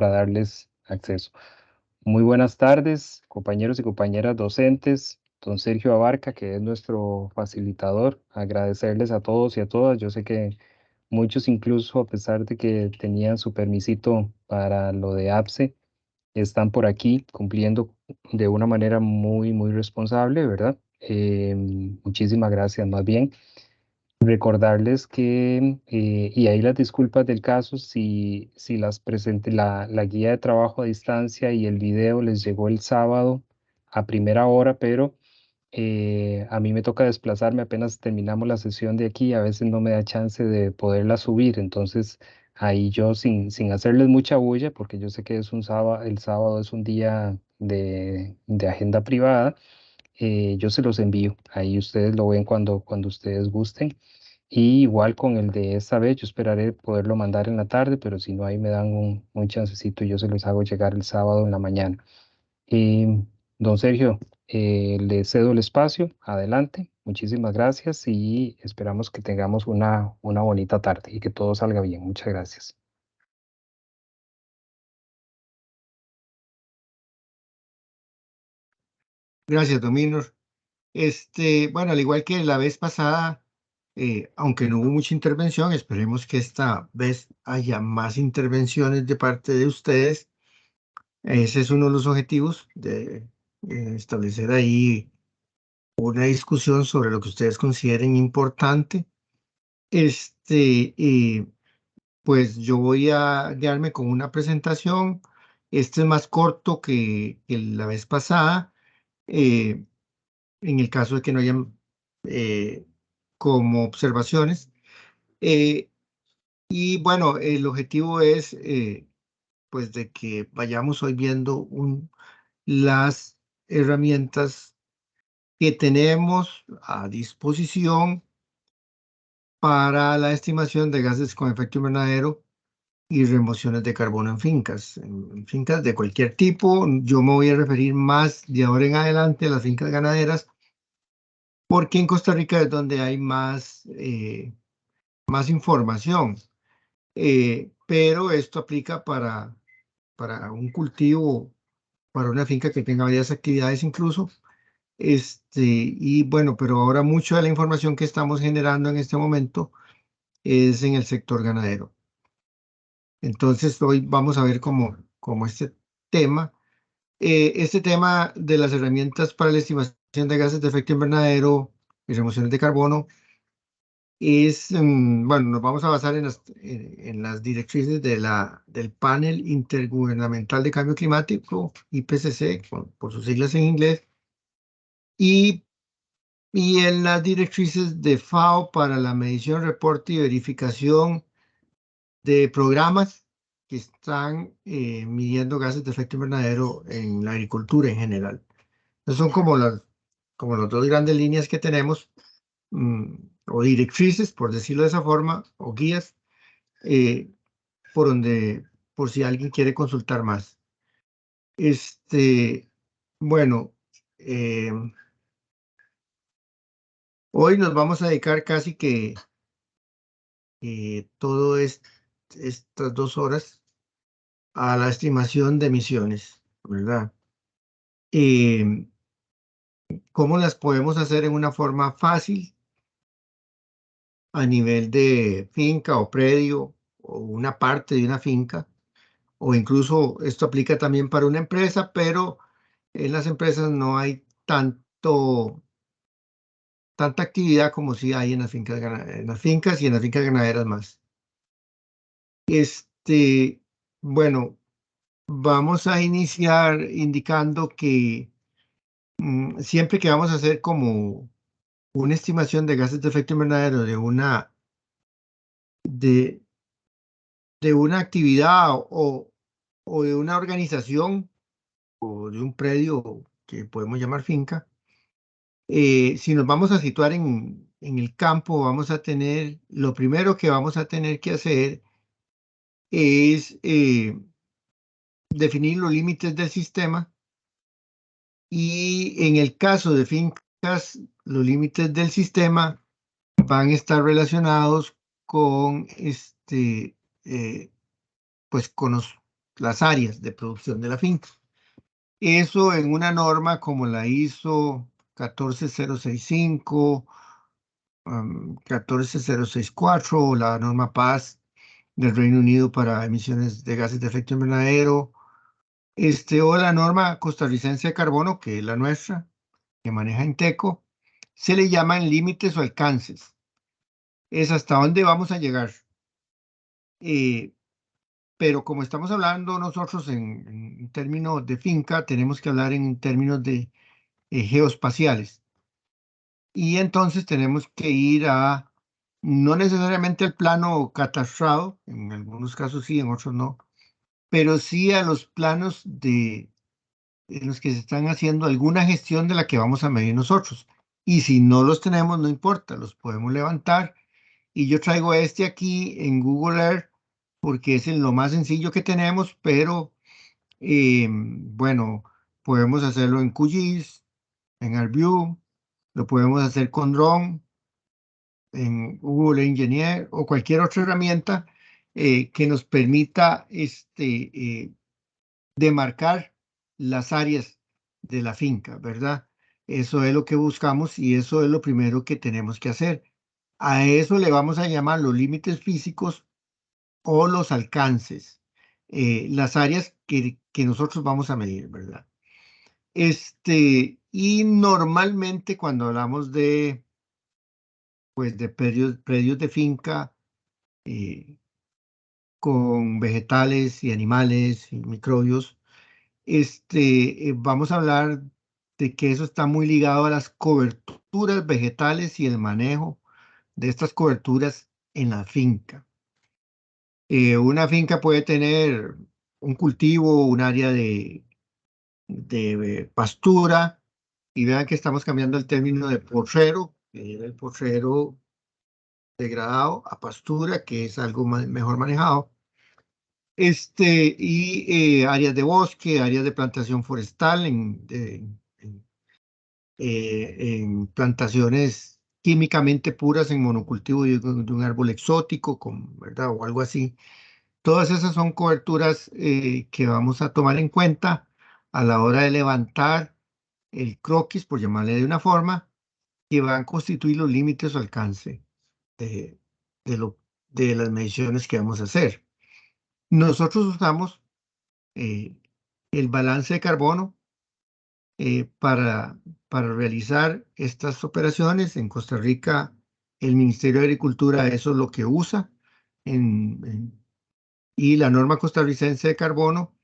para darles acceso. Muy buenas tardes, compañeros y compañeras docentes, don Sergio Abarca, que es nuestro facilitador. Agradecerles a todos y a todas. Yo sé que muchos incluso, a pesar de que tenían su permisito para lo de APSE, están por aquí cumpliendo de una manera muy responsable, ¿verdad? Muchísimas gracias, más bien. Recordarles que, y ahí las disculpas del caso, si las presenté, la guía de trabajo a distancia y el video les llegó el sábado a primera hora, pero a mí me toca desplazarme apenas terminamos la sesión de aquí, a veces no me da chance de poderla subir, entonces ahí yo sin hacerles mucha bulla, porque yo sé que es un sábado, el sábado es un día de agenda privada, yo se los envío, ahí ustedes lo ven cuando ustedes gusten. Y igual con el de esta vez, yo esperaré poderlo mandar en la tarde, pero si no, ahí me dan un chancecito y yo se los hago llegar el sábado en la mañana. Don Sergio, le cedo el espacio. Adelante. Muchísimas gracias y esperamos que tengamos una bonita tarde y que todo salga bien. Muchas gracias. Gracias, Dominor. Bueno, al igual que la vez pasada, aunque no hubo mucha intervención, esperemos que esta vez haya más intervenciones de parte de ustedes. Ese es uno de los objetivos de establecer ahí una discusión sobre lo que ustedes consideren importante. Y pues yo voy a guiarme con una presentación. Este es más corto que la vez pasada. eh, en el caso de que no hayan eh, como observaciones. Eh, y bueno, el objetivo es pues de que vayamos hoy viendo las herramientas que tenemos a disposición para la estimación de gases con efecto invernadero y remociones de carbono en fincas de cualquier tipo. Yo me voy a referir más de ahora en adelante a las fincas ganaderas, porque en Costa Rica es donde hay más información. Pero esto aplica para un cultivo, para una finca que tenga varias actividades incluso. Y bueno, pero ahora mucho de la información que estamos generando en este momento es en el sector ganadero. Entonces, hoy vamos a ver cómo tema, este tema de las herramientas para la estimación de gases de efecto invernadero y remociones de carbono bueno, nos vamos a basar en las directrices del Panel Intergubernamental de Cambio Climático, IPCC, por sus siglas en inglés, y, y en las directrices de FAO para la medición, reporte y verificación de programas que están midiendo gases de efecto invernadero en la agricultura en general. Esas son como las dos grandes líneas que tenemos, o directrices, por decirlo de esa forma, o guías, eh, por si alguien quiere consultar más. Bueno, eh, hoy nos vamos a dedicar casi que todo estas 2 horas a la estimación de emisiones, ¿verdad? Eh, ¿Cómo las podemos hacer en una forma fácil a nivel de finca o predio o una parte de una finca? O incluso esto aplica también para una empresa, pero en las empresas no hay tanta actividad como si hay en las fincas y en las fincas ganaderas más. Bueno, vamos a iniciar indicando que siempre que vamos a hacer como una estimación de gases de efecto invernadero de, de una actividad o de una organización o de un predio que podemos llamar finca, si nos vamos a situar en el campo, lo primero que vamos a tener que hacer es definir los límites del sistema, y en el caso de fincas, los límites del sistema van a estar relacionados con, pues con las áreas de producción de la finca. Eso en una norma como la ISO 14065, 14064 o la norma PAS del Reino Unido para emisiones de gases de efecto invernadero, o la norma costarricense de carbono, que es la nuestra, que maneja Inteco, se le llaman límites o alcances. Es hasta dónde vamos a llegar. Eh, pero como estamos hablando nosotros en términos de finca, tenemos que hablar en términos de geoespaciales. Y entonces tenemos que ir a, no necesariamente al plano catastrado, en algunos casos sí, en otros no, pero sí a los planos en los que se están haciendo alguna gestión de la que vamos a medir nosotros. Y si no los tenemos, no importa, los podemos levantar. Y yo traigo este aquí en Google Earth porque es lo más sencillo que tenemos, pero bueno, podemos hacerlo en QGIS, en ArcView, lo podemos hacer con Drone, en Google Engineer o cualquier otra herramienta que nos permita demarcar las áreas de la finca, ¿verdad? Eso es lo que buscamos y eso es lo primero que tenemos que hacer. A eso le vamos a llamar los límites físicos o los alcances, las áreas que nosotros vamos a medir, ¿verdad? Y normalmente cuando hablamos pues, de predios de finca eh, con vegetales y animales y microbios, vamos a hablar de que eso está muy ligado a las coberturas vegetales y el manejo de estas coberturas en la finca. Una finca puede tener un cultivo, un área de pastura, y vean que estamos cambiando el término de porrero, que era el porrero degradado, a pastura, que es algo mejor manejado. Y áreas de bosque, áreas de plantación forestal, en plantaciones químicamente puras en monocultivo de un árbol exótico, ¿verdad? O algo así. Todas esas son coberturas que vamos a tomar en cuenta a la hora de levantar el croquis, por llamarle de una forma, que van a constituir los límites o alcance de, de, lo, de las mediciones que vamos a hacer. Nosotros usamos eh, el balance de carbono para realizar estas operaciones. En Costa Rica, el Ministerio de Agricultura eso es lo que usa y la norma costarricense de carbono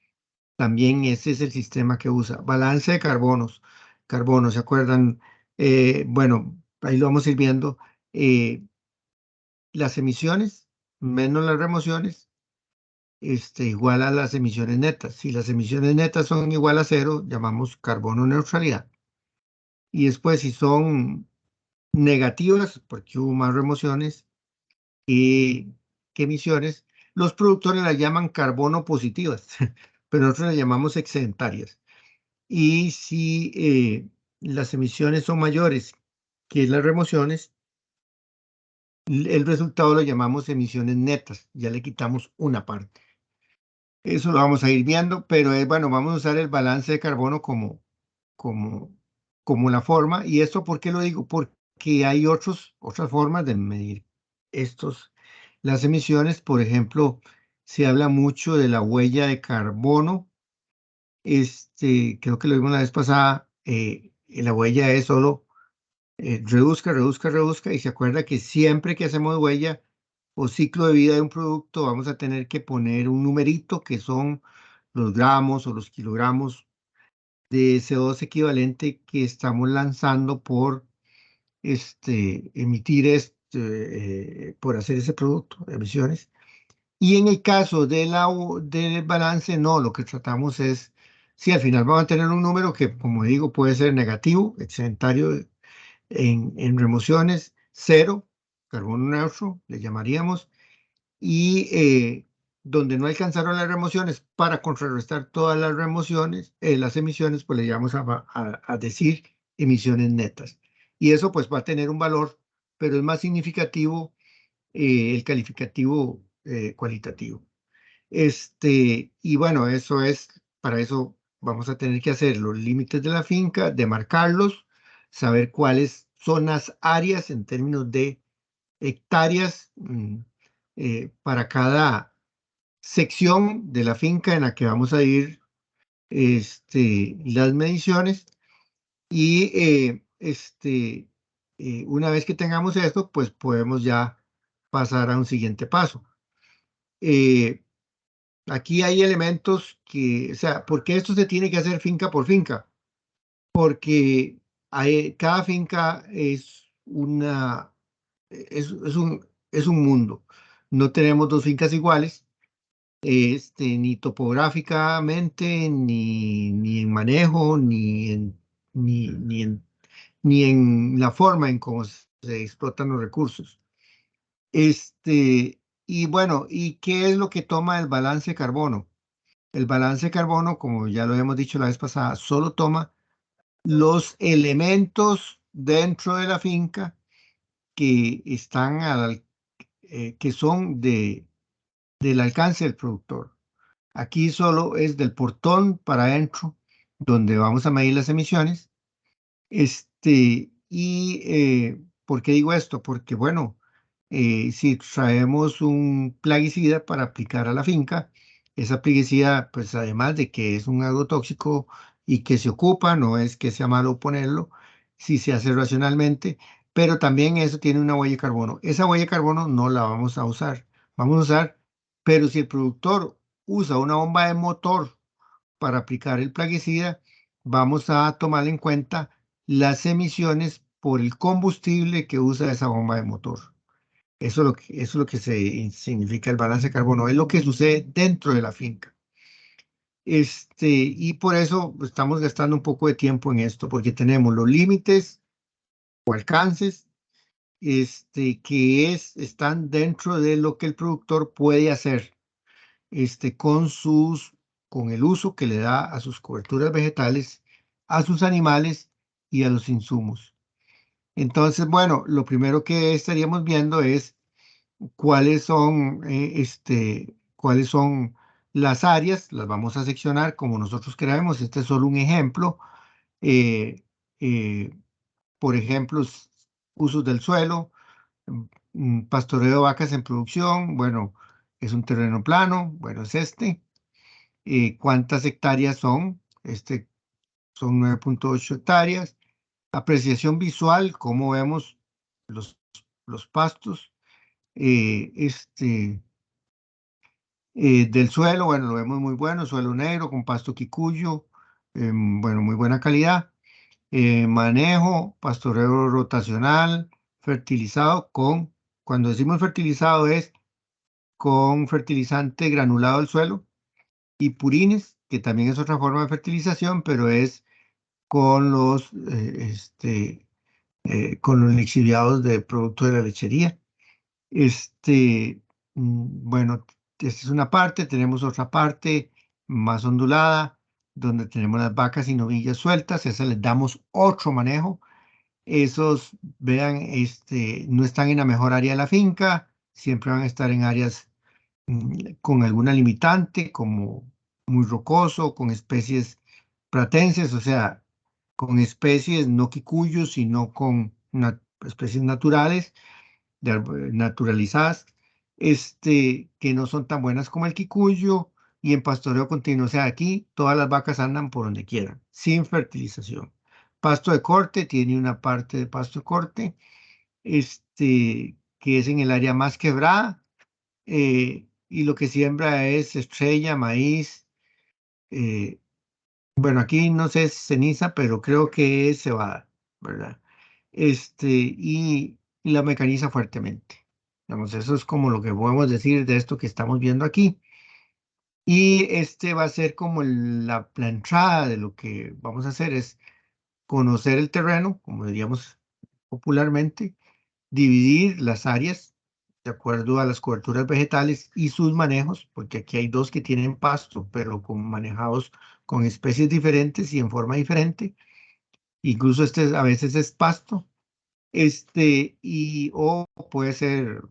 también ese es el sistema que usa. Balance de carbono, ¿se acuerdan? Bueno, ahí lo vamos a ir viendo. Las emisiones menos las remociones, igual a las emisiones netas. Si las emisiones netas son igual a cero, llamamos carbono neutralidad. Y después, si son negativas, porque hubo más remociones que emisiones, los productores las llaman carbono positivas, pero nosotros las llamamos excedentarias. Y si las emisiones son mayores que las remociones, el resultado lo llamamos emisiones netas. Ya le quitamos una parte. Eso lo vamos a ir viendo, pero bueno, vamos a usar el balance de carbono como, como la forma. ¿Y esto por qué lo digo? Porque hay otras formas de medir las emisiones. Por ejemplo, se habla mucho de la huella de carbono. Creo que lo vimos la vez pasada. La huella es solo reduzca, reduzca, reduzca. Y se acuerda que siempre que hacemos huella o ciclo de vida de un producto, vamos a tener que poner un numerito que son los gramos o los kilogramos de CO2 equivalente que estamos lanzando por emitir por hacer ese producto, emisiones. Y en el caso del balance, no, lo que tratamos es, si al final vamos a tener un número que, como digo, puede ser negativo, excedentario en remociones, cero, carbono neutro, le llamaríamos, y donde no alcanzaron las remociones para contrarrestar todas las remociones, las emisiones, pues le llamamos a decir emisiones netas. Y eso pues va a tener un valor, pero es más significativo el calificativo cualitativo. Y bueno, para eso vamos a tener que hacer los límites de la finca, demarcarlos, saber cuáles son las áreas en términos de hectáreas para cada sección de la finca en la que vamos a ir las mediciones y una vez que tengamos esto, pues podemos ya pasar a un siguiente paso. Eh, Aquí hay elementos o sea, ¿por qué esto se tiene que hacer finca por finca? Porque cada finca es un mundo. No tenemos dos fincas iguales, ni topográficamente, ni en manejo, ni en la forma en cómo se explotan los recursos. Y bueno, ¿y qué es lo que toma el balance de carbono? El balance de carbono, como ya lo hemos dicho la vez pasada, solo toma los elementos dentro de la finca que que son del alcance del productor. Aquí solo es del portón para adentro, donde vamos a medir las emisiones. ¿Por qué digo esto? Porque, bueno, si traemos un plaguicida para aplicar a la finca, esa plaguicida, pues además de que es un agrotóxico y que se ocupa, no es que sea malo ponerlo, si se hace racionalmente, pero también eso tiene una huella de carbono. Esa huella de carbono no la vamos a usar. Vamos a usar, pero si el productor usa una bomba de motor para aplicar el plaguicida, vamos a tomar en cuenta las emisiones por el combustible que usa esa bomba de motor. Eso es lo que significa el balance de carbono, es lo que sucede dentro de la finca. Y por eso estamos gastando un poco de tiempo en esto, porque tenemos los límites o alcances, están dentro de lo que el productor puede hacer, con con el uso que le da a sus coberturas vegetales, a sus animales y a los insumos. Entonces, bueno, lo primero que estaríamos viendo es cuáles son las áreas, las vamos a seccionar como nosotros queramos. Este es solo un ejemplo. Eh, eh, por ejemplo, usos del suelo, pastoreo de vacas en producción, bueno, es un terreno plano, bueno, es este. ¿Cuántas hectáreas son? Son 9,8 hectáreas. Apreciación visual, cómo vemos los, los pastos. Eh, este, del suelo, bueno, lo vemos muy bueno, suelo negro con pasto quicuyo, bueno, muy buena calidad. Manejo, pastoreo rotacional, fertilizado cuando decimos fertilizado es con fertilizante granulado del suelo y purines, que también es otra forma de fertilización, pero es con con los lixiviados de producto de la lechería. Bueno, esta es una parte, tenemos otra parte más ondulada, donde tenemos las vacas y novillas sueltas, esas les damos otro manejo. Esos, vean, no están en la mejor área de la finca, siempre van a estar en áreas con alguna limitante, como muy rocoso, con especies pratenses, o sea, con especies no quicuyos, sino con especies naturales, naturalizadas, que no son tan buenas como el quicuyo y en pastoreo continuo. O sea, aquí todas las vacas andan por donde quieran, sin fertilización. Pasto de corte, tiene una parte de pasto de corte, que es en el área más quebrada, y lo que siembra es estrella, maíz, eh, bueno, aquí no sé si es ceniza, pero creo que es cebada, ¿verdad? Y la mecaniza fuertemente. Vamos, eso es como lo que podemos decir de esto que estamos viendo aquí. Y este va a ser como la entrada de lo que vamos a hacer es conocer el terreno, como diríamos popularmente, dividir las áreas de acuerdo a las coberturas vegetales y sus manejos, porque aquí hay dos que tienen pasto, pero manejados con especies diferentes y en forma diferente. Incluso este a veces es pasto, o puede ser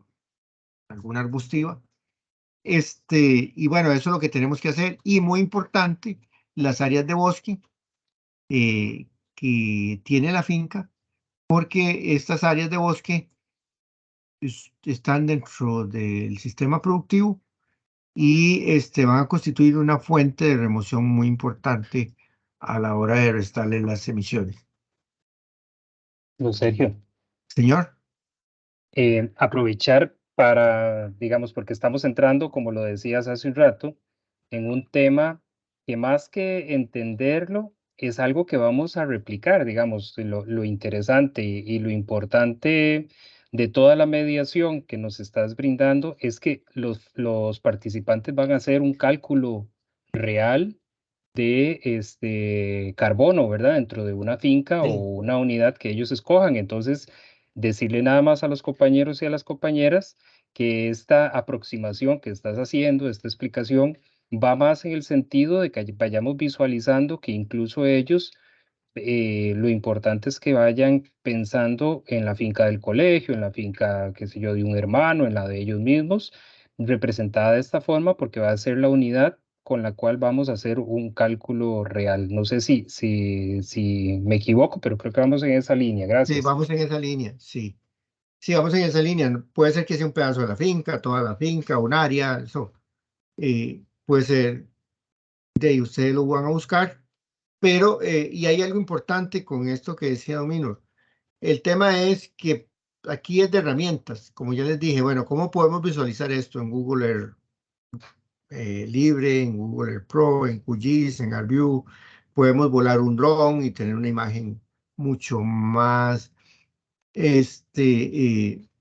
alguna arbustiva. Y bueno, eso es lo que tenemos que hacer. Y muy importante, las áreas de bosque eh, que tiene la finca, porque estas áreas de bosque están dentro del sistema productivo y van a constituir una fuente de remoción muy importante a la hora de restarle las emisiones. No, Sergio. Señor, Aprovechar para, digamos, porque estamos entrando, como lo decías hace un rato, en un tema que más que entenderlo, es algo que vamos a replicar, digamos, lo interesante y lo importante de toda la mediación que nos estás brindando es que los participantes van a hacer un cálculo real de carbono, ¿verdad? Dentro de una finca o sí, una unidad que ellos escojan. Entonces, decirle nada más a los compañeros y a las compañeras que esta aproximación que estás haciendo, esta explicación, va más en el sentido de que vayamos visualizando que incluso ellos lo importante es que vayan pensando en la finca del colegio, en la finca, qué sé yo, de un hermano, en la de ellos mismos, representada de esta forma, porque va a ser la unidad con la cual vamos a hacer un cálculo real. No sé si me equivoco, pero creo que vamos en esa línea. sí, Gracias. vamos en esa línea, sí. Sí, vamos en esa línea. Puede ser que sea un pedazo de la finca, toda la finca, un área, eso. Puede ser de ahí, ustedes lo van a buscar. Pero, y hay algo importante con esto que decía Domino. El tema es que aquí es de herramientas. Como ya les dije, bueno, ¿cómo podemos visualizar esto en Google Earth Libre, en Google Earth Pro, en QGIS, en ArcView? Podemos volar un dron y tener una imagen mucho más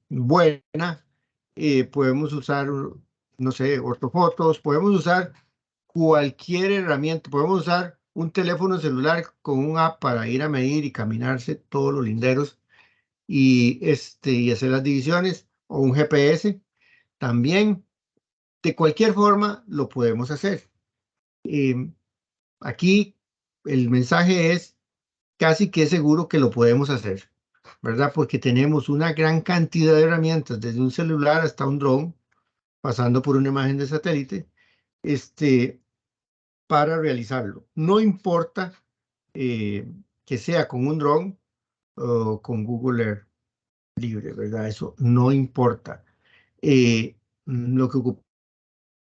buena. Podemos usar, no sé, ortofotos, podemos usar cualquier herramienta, podemos usar un teléfono celular con un app para ir a medir y caminarse todos los linderos y hacer las divisiones, o un GPS también. De cualquier forma lo podemos hacer. Em, Aquí el mensaje es casi que seguro que lo podemos hacer, ¿verdad? Porque tenemos una gran cantidad de herramientas, desde un celular hasta un dron, pasando por una imagen de satélite, para realizarlo. No importa eh, que sea con un dron o con Google Earth Libre, ¿verdad? Eso no importa. Lo que ocupa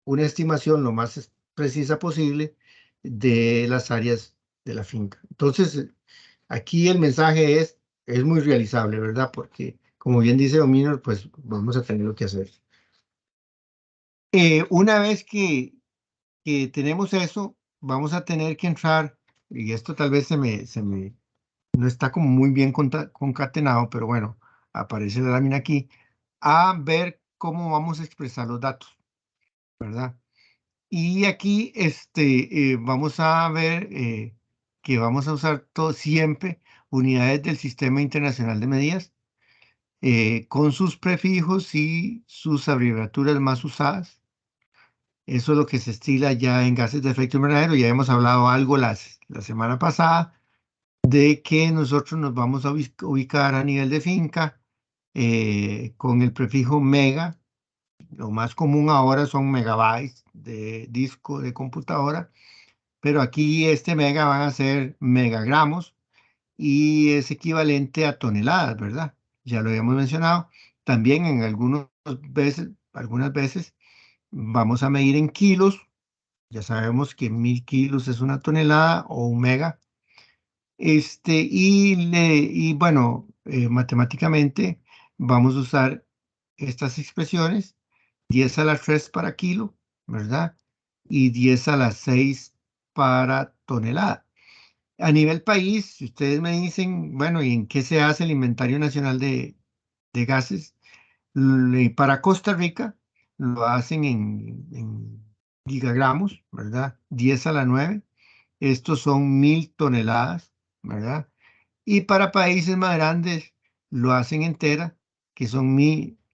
una estimación lo más precisa posible de las áreas de la finca. Entonces, aquí el mensaje es muy realizable, ¿verdad? Porque, como bien dice Domino, pues vamos a tener lo que hacer. Una vez que tenemos eso, vamos a tener que entrar, y esto tal vez no está como muy bien concatenado, pero bueno, aparece la lámina aquí, a ver cómo vamos a expresar los datos, ¿verdad? Y aquí vamos a ver que vamos a usar siempre unidades del Sistema Internacional de Medidas con sus prefijos y sus abreviaturas más usadas. Eso es lo que se estila ya en gases de efecto invernadero. Ya hemos hablado algo la semana pasada de que nosotros nos vamos a ubicar a nivel de finca con el prefijo mega. Lo más común ahora son megabytes de disco de computadora, pero aquí este mega van a ser megagramos y es equivalente a toneladas, ¿verdad? Ya lo habíamos mencionado. También en algunas veces vamos a medir en kilos. Ya sabemos que 1000 kilos es una tonelada o un mega. Y bueno, matemáticamente vamos a usar estas expresiones: 10 a la 3 para kilo, ¿verdad? Y 10 a la 6 para tonelada. A nivel país, si ustedes me dicen, bueno, ¿y en qué se hace el Inventario Nacional de Gases? Para Costa Rica lo hacen en gigagramos, ¿verdad? 10 a la 9. Estos son 1000 toneladas, ¿verdad? Y para países más grandes lo hacen en tera, que son miles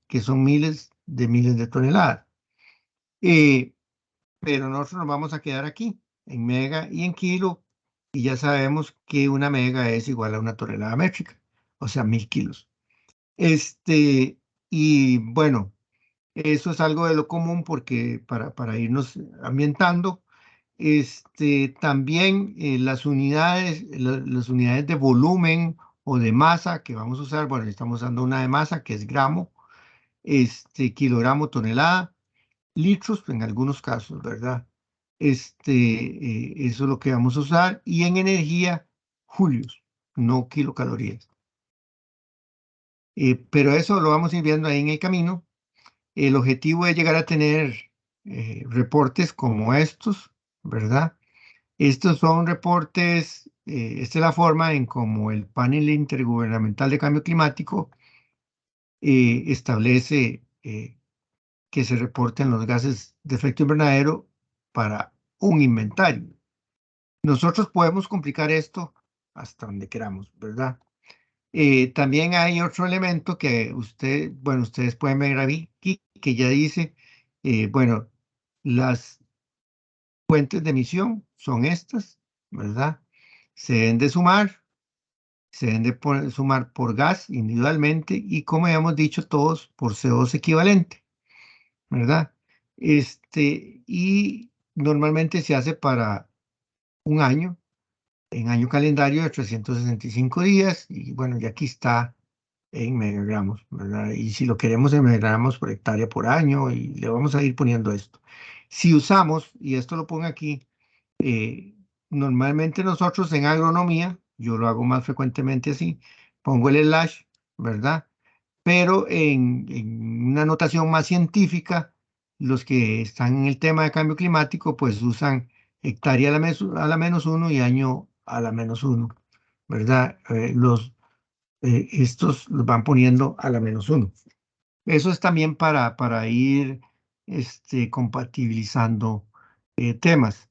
de toneladas. Eh, pero nosotros nos vamos a quedar aquí, en mega y en kilo, y ya sabemos que una mega es igual a una tonelada métrica, o sea, 1000 kilos. Y bueno. Eso es algo de lo común porque para irnos ambientando. También las unidades de volumen o de masa que vamos a usar, bueno, estamos usando una de masa que es gramo, kilogramo, tonelada, litros en algunos casos, ¿verdad? Eso es lo que vamos a usar. Y en energía, julios, no kilocalorías. Pero eso lo vamos a ir viendo ahí en el camino. El objetivo es llegar a tener reportes como estos, ¿verdad? Estos son reportes, esta es la forma en cómo el panel intergubernamental de cambio climático establece que se reporten los gases de efecto invernadero para un inventario. Nosotros podemos complicar esto hasta donde queramos, ¿verdad? También hay otro elemento que bueno, ustedes pueden ver aquí, que ya dice, bueno, las fuentes de emisión son estas, ¿verdad? Se deben de sumar, se deben de sumar por gas individualmente y como habíamos dicho todos por CO2 equivalente, ¿verdad? Y normalmente se hace para un año, en año calendario de 365 días y bueno, y aquí está en megagramos, ¿verdad? Y si lo queremos en megagramos por hectárea por año y le vamos a ir poniendo esto. Si usamos, y esto lo pongo aquí, eh, normalmente nosotros en agronomía, yo lo hago más frecuentemente así, pongo el slash, ¿verdad? Pero en una notación más científica, los que están en el tema de cambio climático, pues usan hectárea a la menos uno y año a la menos uno, ¿verdad? Estos los van poniendo a la menos uno. Eso es también para ir compatibilizando temas.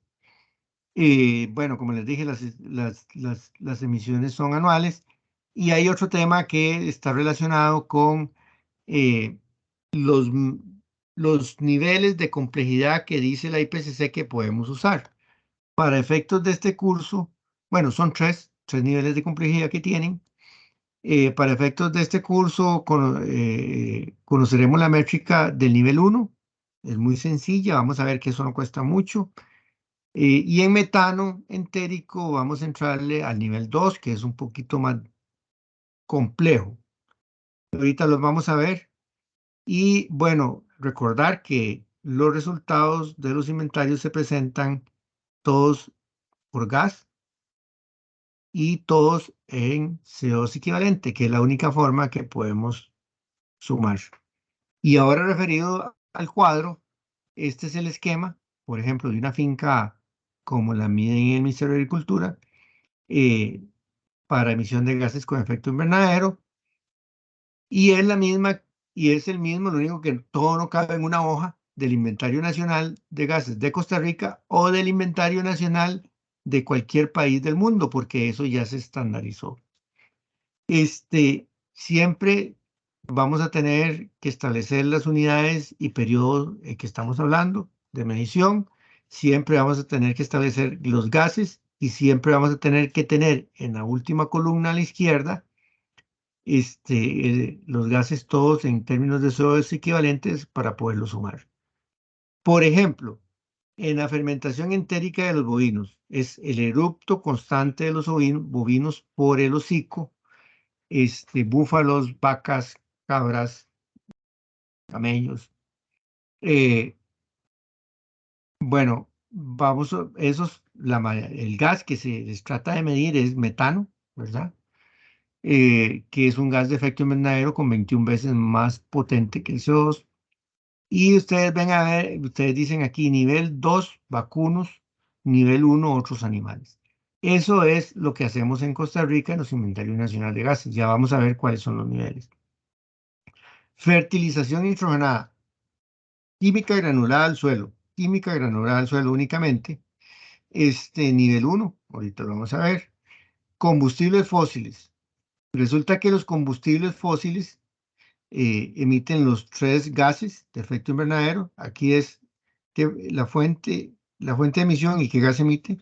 Bueno, como les dije, las emisiones son anuales y hay otro tema que está relacionado con eh, los, m- los niveles de complejidad que dice la IPCC que podemos usar. Para efectos de este curso, bueno, son tres niveles de complejidad que tienen. Para efectos de este curso, conoceremos la métrica del nivel uno. Es muy sencilla, vamos a ver que eso no cuesta mucho. Y en metano entérico vamos a entrarle al nivel 2, que es un poquito más complejo. Ahorita los vamos a ver. Y bueno, recordar que los resultados de los inventarios se presentan todos por gas y todos en CO2 equivalente, que es la única forma que podemos sumar. Y ahora referido al cuadro, este es el esquema, por ejemplo, de una finca como la mía en el Ministerio de Agricultura, eh, para emisión de gases con efecto invernadero, y es la misma, y es el mismo, lo único que todo no cabe en una hoja del Inventario Nacional de Gases de Costa Rica o del Inventario Nacional de cualquier país del mundo, porque eso ya se estandarizó. Siempre vamos a tener que establecer las unidades y periodos que estamos hablando de medición. Siempre vamos a tener que establecer los gases y siempre vamos a tener que tener en la última columna a la izquierda los gases todos en términos de CO2 equivalentes para poderlos sumar. Por ejemplo, en la fermentación entérica de los bovinos es el erupto constante de los bovinos por el hocico, búfalos, vacas, cabras, camellos. Eh, bueno, el gas que se les trata de medir es metano, ¿verdad? Que es un gas de efecto invernadero con 21 veces más potente que el CO2. Y ustedes ven a ver, ustedes dicen aquí nivel 2 vacunos, nivel uno otros animales. Eso es lo que hacemos en Costa Rica en los inventarios nacionales de gases. Ya vamos a ver cuáles son los niveles. Fertilización nitrogenada, química granulada al suelo, química granulada al suelo únicamente. Nivel uno ahorita lo vamos a ver. Combustibles fósiles. Resulta que los combustibles fósiles emiten los tres gases de efecto invernadero. Aquí es que la fuente de emisión y qué gas emite.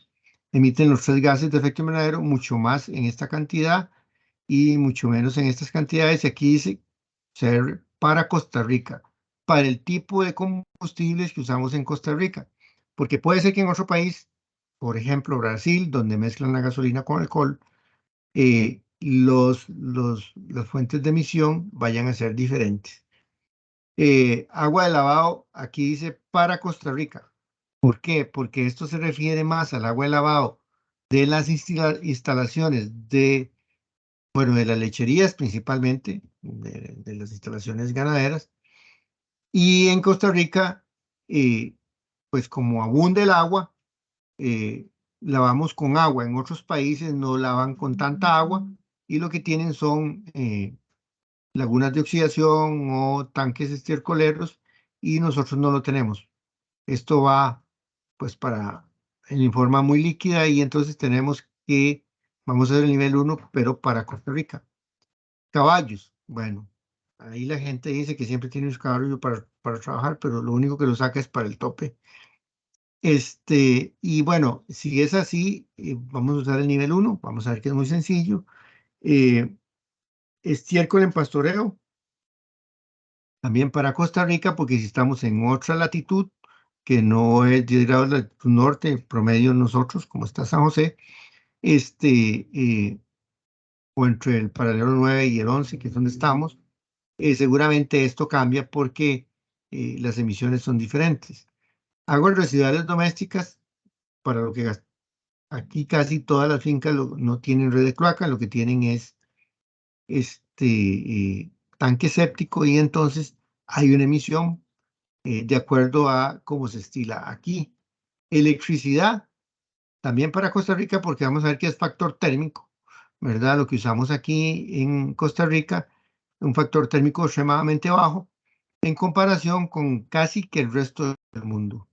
Emiten los tres gases de efecto invernadero, mucho más en esta cantidad y mucho menos en estas cantidades. Y aquí dice ser para Costa Rica. para el tipo de combustibles que usamos en Costa Rica. Porque puede ser que en otro país, por ejemplo Brasil, donde mezclan la gasolina con alcohol, las fuentes de emisión vayan a ser diferentes. Agua de lavado, aquí dice para Costa Rica. ¿Por qué? Porque esto se refiere más al agua de lavado de las instalaciones de, bueno, de las lecherías principalmente, de las instalaciones ganaderas. Y en Costa Rica, eh, pues como abunda el agua, eh, lavamos con agua. En otros países no lavan con tanta agua y lo que tienen son lagunas de oxidación o tanques estercoleros y nosotros no lo tenemos. Esto va pues en forma muy líquida y entonces tenemos que, vamos a ver el nivel uno pero para Costa Rica. Caballos, bueno, ahí la gente dice que siempre tiene un caballo para trabajar, pero lo único que lo saca es para el tope. Y bueno, si es así, vamos a usar el nivel uno, vamos a ver que es muy sencillo. Estiércol en pastoreo, también para Costa Rica, porque si estamos en otra latitud, que no es 10 grados de latitud norte, promedio nosotros, como está San José, o entre el paralelo 9 y el 11, que es donde estamos, seguramente esto cambia porque las emisiones son diferentes. Aguas residuales domésticas, para lo que aquí casi todas las fincas no tienen red de cloaca, lo que tienen es tanque séptico y entonces hay una emisión de acuerdo a cómo se estila aquí. Electricidad, también para Costa Rica, porque vamos a ver que es factor térmico, ¿verdad? Lo que usamos aquí en Costa Rica, un factor térmico extremadamente bajo en comparación con casi que el resto del mundo.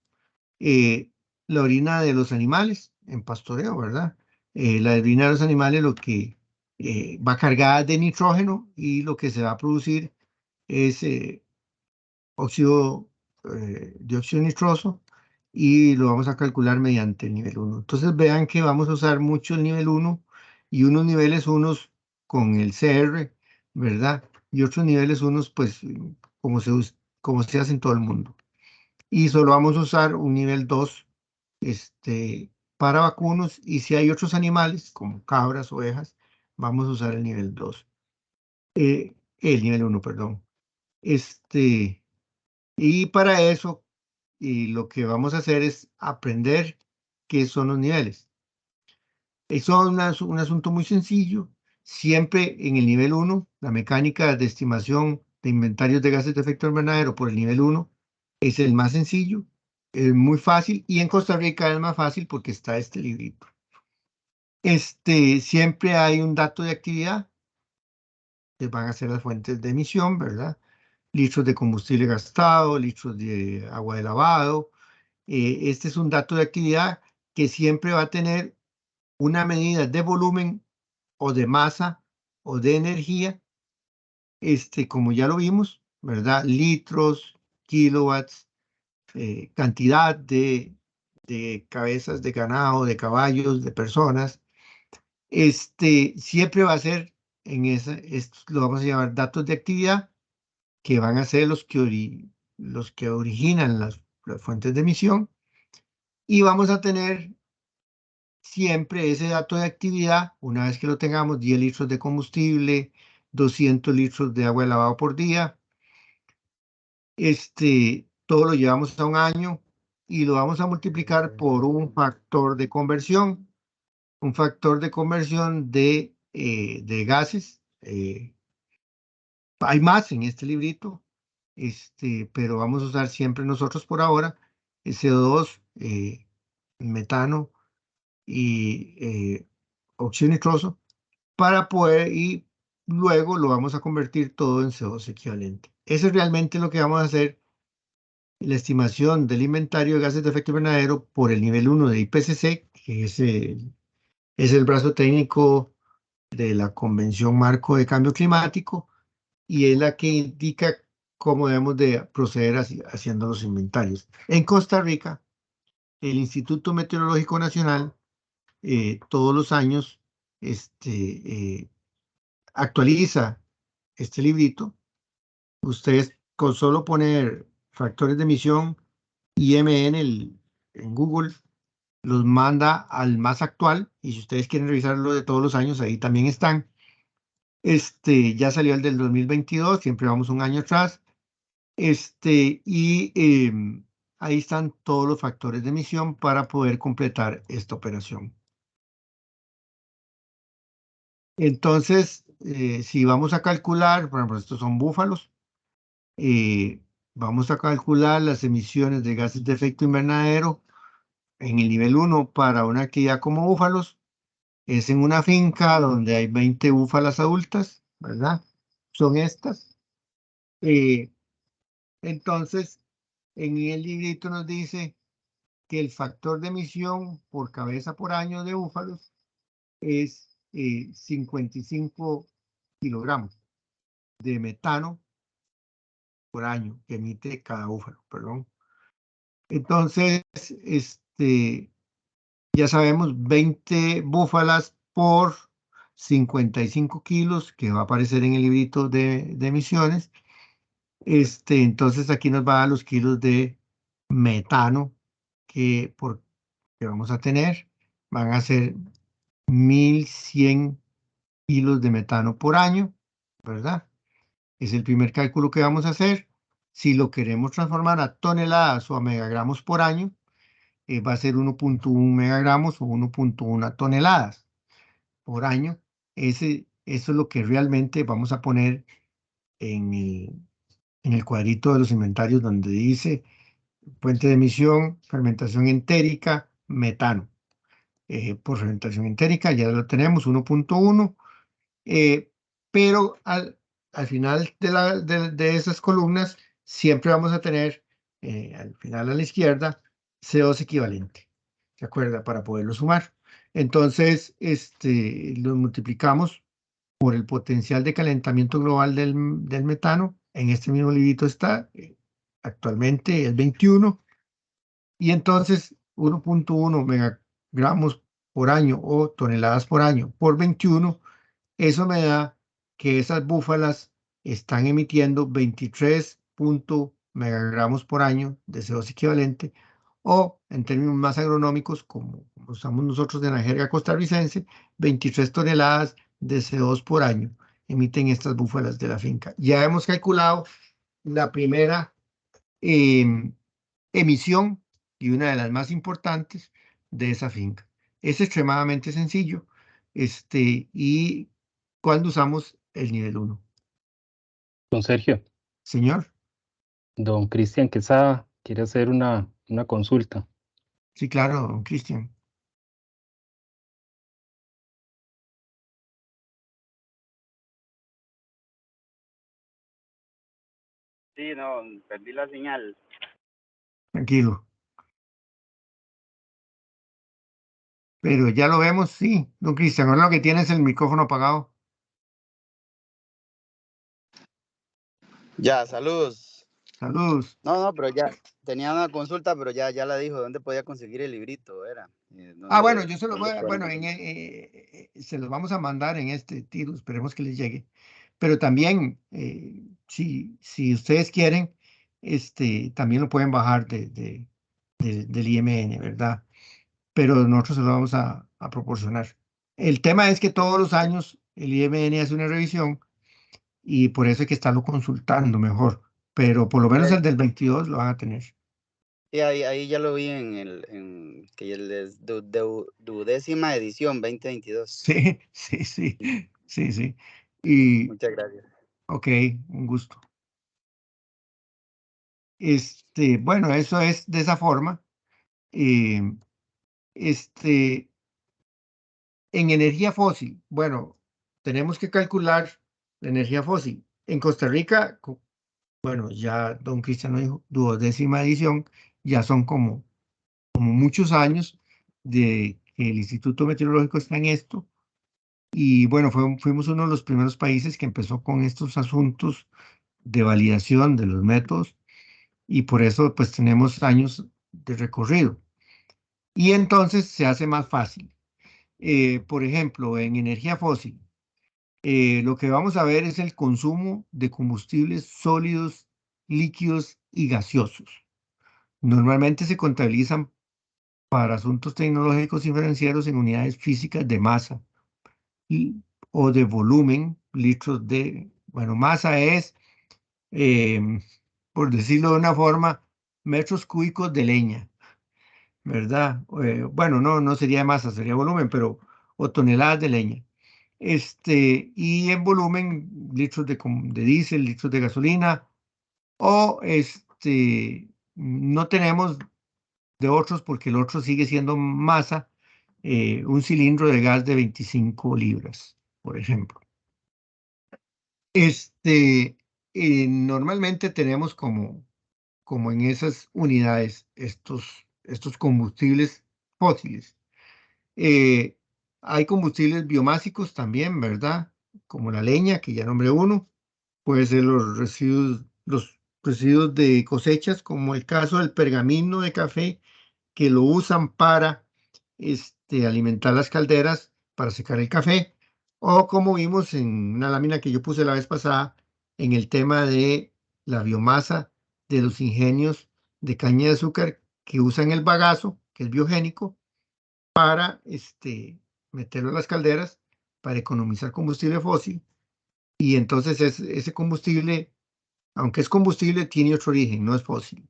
Eh, la orina de los animales en pastoreo, ¿verdad? La orina de los animales lo que va cargada de nitrógeno y lo que se va a producir es óxido, dióxido nitroso y lo vamos a calcular mediante el nivel uno. Entonces vean que vamos a usar mucho el nivel uno y unos niveles unos con el CR, ¿verdad? Y otros niveles unos pues como se hace en todo el mundo. Y solo vamos a usar un nivel 2 para vacunos y si hay otros animales como cabras, ovejas, vamos a usar el nivel 2. El nivel uno, perdón. Y para eso, y lo que vamos a hacer es aprender qué son los niveles. Eso es un asunto muy sencillo. Siempre en el nivel uno, la mecánica de estimación de inventarios de gases de efecto invernadero por el nivel uno es el más sencillo, es muy fácil y en Costa Rica es más fácil porque está este librito. Siempre hay un dato de actividad, que van a ser las fuentes de emisión, ¿verdad? Litros de combustible gastado, litros de agua de lavado. Este es un dato de actividad que siempre va a tener una medida de volumen o de masa o de energía, como ya lo vimos, ¿verdad? Litros, kilowatts, cantidad de cabezas de ganado, de caballos, de personas. Siempre va a ser esto lo vamos a llamar datos de actividad, que van a ser los que originan las fuentes de emisión, y vamos a tener siempre ese dato de actividad, una vez que lo tengamos, 10 litros de combustible, 200 litros de agua de lavado por día, todo lo llevamos a un año y lo vamos a multiplicar por un factor de conversión de gases. Hay más en este librito, pero vamos a usar siempre nosotros por ahora CO2, metano y óxido nitroso para poder y luego lo vamos a convertir todo en CO2 equivalente. Eso es realmente lo que vamos a hacer, la estimación del inventario de gases de efecto invernadero por el nivel 1 de IPCC, que es el brazo técnico de la Convención Marco de Cambio Climático y es la que indica cómo debemos de proceder haciendo los inventarios. En Costa Rica, el Instituto Meteorológico Nacional todos los años actualiza este librito. Ustedes con solo poner factores de emisión, IMN en Google los manda al más actual, y si ustedes quieren revisar lo de todos los años, ahí también están. Ya salió el del 2022, siempre vamos un año atrás. Y ahí están todos los factores de emisión para poder completar esta operación. Entonces, si vamos a calcular, por ejemplo, estos son búfalos, vamos a calcular las emisiones de gases de efecto invernadero en el nivel 1 para una actividad como búfalos. Es en una finca donde hay 20 búfalas adultas, ¿verdad? Son estas. Entonces, en el librito nos dice que el factor de emisión por cabeza por año de búfalos es 55 kilogramos de metano por año que emite cada búfalo, perdón. Entonces, ya sabemos, 20 búfalas por 55 kilos, que va a aparecer en el librito de emisiones. Entonces aquí nos va a dar los kilos de metano que vamos a tener. Van a ser 1100 kilos de metano por año, ¿verdad? Es el primer cálculo que vamos a hacer. Si lo queremos transformar a toneladas o a megagramos por año, va a ser 1.1 megagramos o 1.1 toneladas por año. Eso es lo que realmente vamos a poner en el cuadrito de los inventarios donde dice fuente de emisión, fermentación entérica, metano. Por fermentación entérica ya lo tenemos, 1.1. Pero al final de esas columnas siempre vamos a tener, al final a la izquierda, CO2 equivalente, ¿se acuerda? Para poderlo sumar. Entonces, lo multiplicamos por el potencial de calentamiento global del metano. En este mismo librito está, actualmente es 21. Y entonces 1.1 megagramos por año o toneladas por año por 21, eso me da que esas búfalas están emitiendo 23 megagramos por año de CO2 equivalente, o en términos más agronómicos, como usamos nosotros en la jerga costarricense, 23 toneladas de CO2 por año emiten estas búfalas de la finca. Ya hemos calculado la primera em, emisión, y una de las más importantes, de esa finca. Es extremadamente sencillo, y cuando usamos el nivel 1. Don Sergio, Señor, don Cristian Quesada quiere hacer una consulta. sí, claro, don Cristian. Sí, no, perdí la señal. Tranquilo. Pero ya lo vemos, sí, don Cristian. Ahora lo que tiene es el micrófono apagado. Ya, saludos. Saludos. No, pero ya tenía una consulta, pero ya la dijo. ¿Dónde podía conseguir el librito? Era. Bueno, yo se los voy ¿Dónde a, pueden bueno, conseguir? se los vamos a mandar en este tiro, esperemos que les llegue. Pero también, si ustedes quieren, también lo pueden bajar del IMN, ¿verdad? Pero nosotros se lo vamos a proporcionar. El tema es que todos los años el IMN hace una revisión, y por eso hay que estarlo consultando mejor, pero por lo menos el del 22 lo van a tener. Sí, ahí ya lo vi que el es duodécima edición 2022. Sí, sí, sí, sí, sí. Y, Muchas gracias. ok, un gusto. Bueno, eso es de esa forma. Eh, este, en energía fósil, bueno, tenemos que calcular la energía fósil. En Costa Rica, bueno, ya don Cristiano dijo, duodécima edición, ya son como muchos años de que el Instituto Meteorológico está en esto. Y bueno, fuimos uno de los primeros países que empezó con estos asuntos de validación de los métodos, y por eso pues tenemos años de recorrido. Y entonces se hace más fácil. Por ejemplo, en energía fósil, lo que vamos a ver es el consumo de combustibles sólidos, líquidos y gaseosos. Normalmente se contabilizan para asuntos tecnológicos y financieros en unidades físicas de masa o de volumen, litros de, bueno, masa es, por decirlo de una forma, metros cúbicos de leña, ¿verdad? Bueno, no sería masa, sería volumen, pero, o toneladas de leña. Y en volumen, litros de diésel, litros de gasolina, o no tenemos de otros porque el otro sigue siendo masa, un cilindro de gas de 25 libras, por ejemplo. Normalmente tenemos como en esas unidades estos combustibles fósiles. Hay combustibles biomásicos también, ¿verdad? Como la leña, que ya nombré uno. Puede ser los residuos de cosechas, como el caso del pergamino de café, que lo usan para alimentar las calderas para secar el café, o como vimos en una lámina que yo puse la vez pasada, en el tema de la biomasa de los ingenios de caña de azúcar que usan el bagazo, que es biogénico, para meterlo a las calderas para economizar combustible fósil. Y entonces ese combustible, aunque es combustible, tiene otro origen, no es fósil.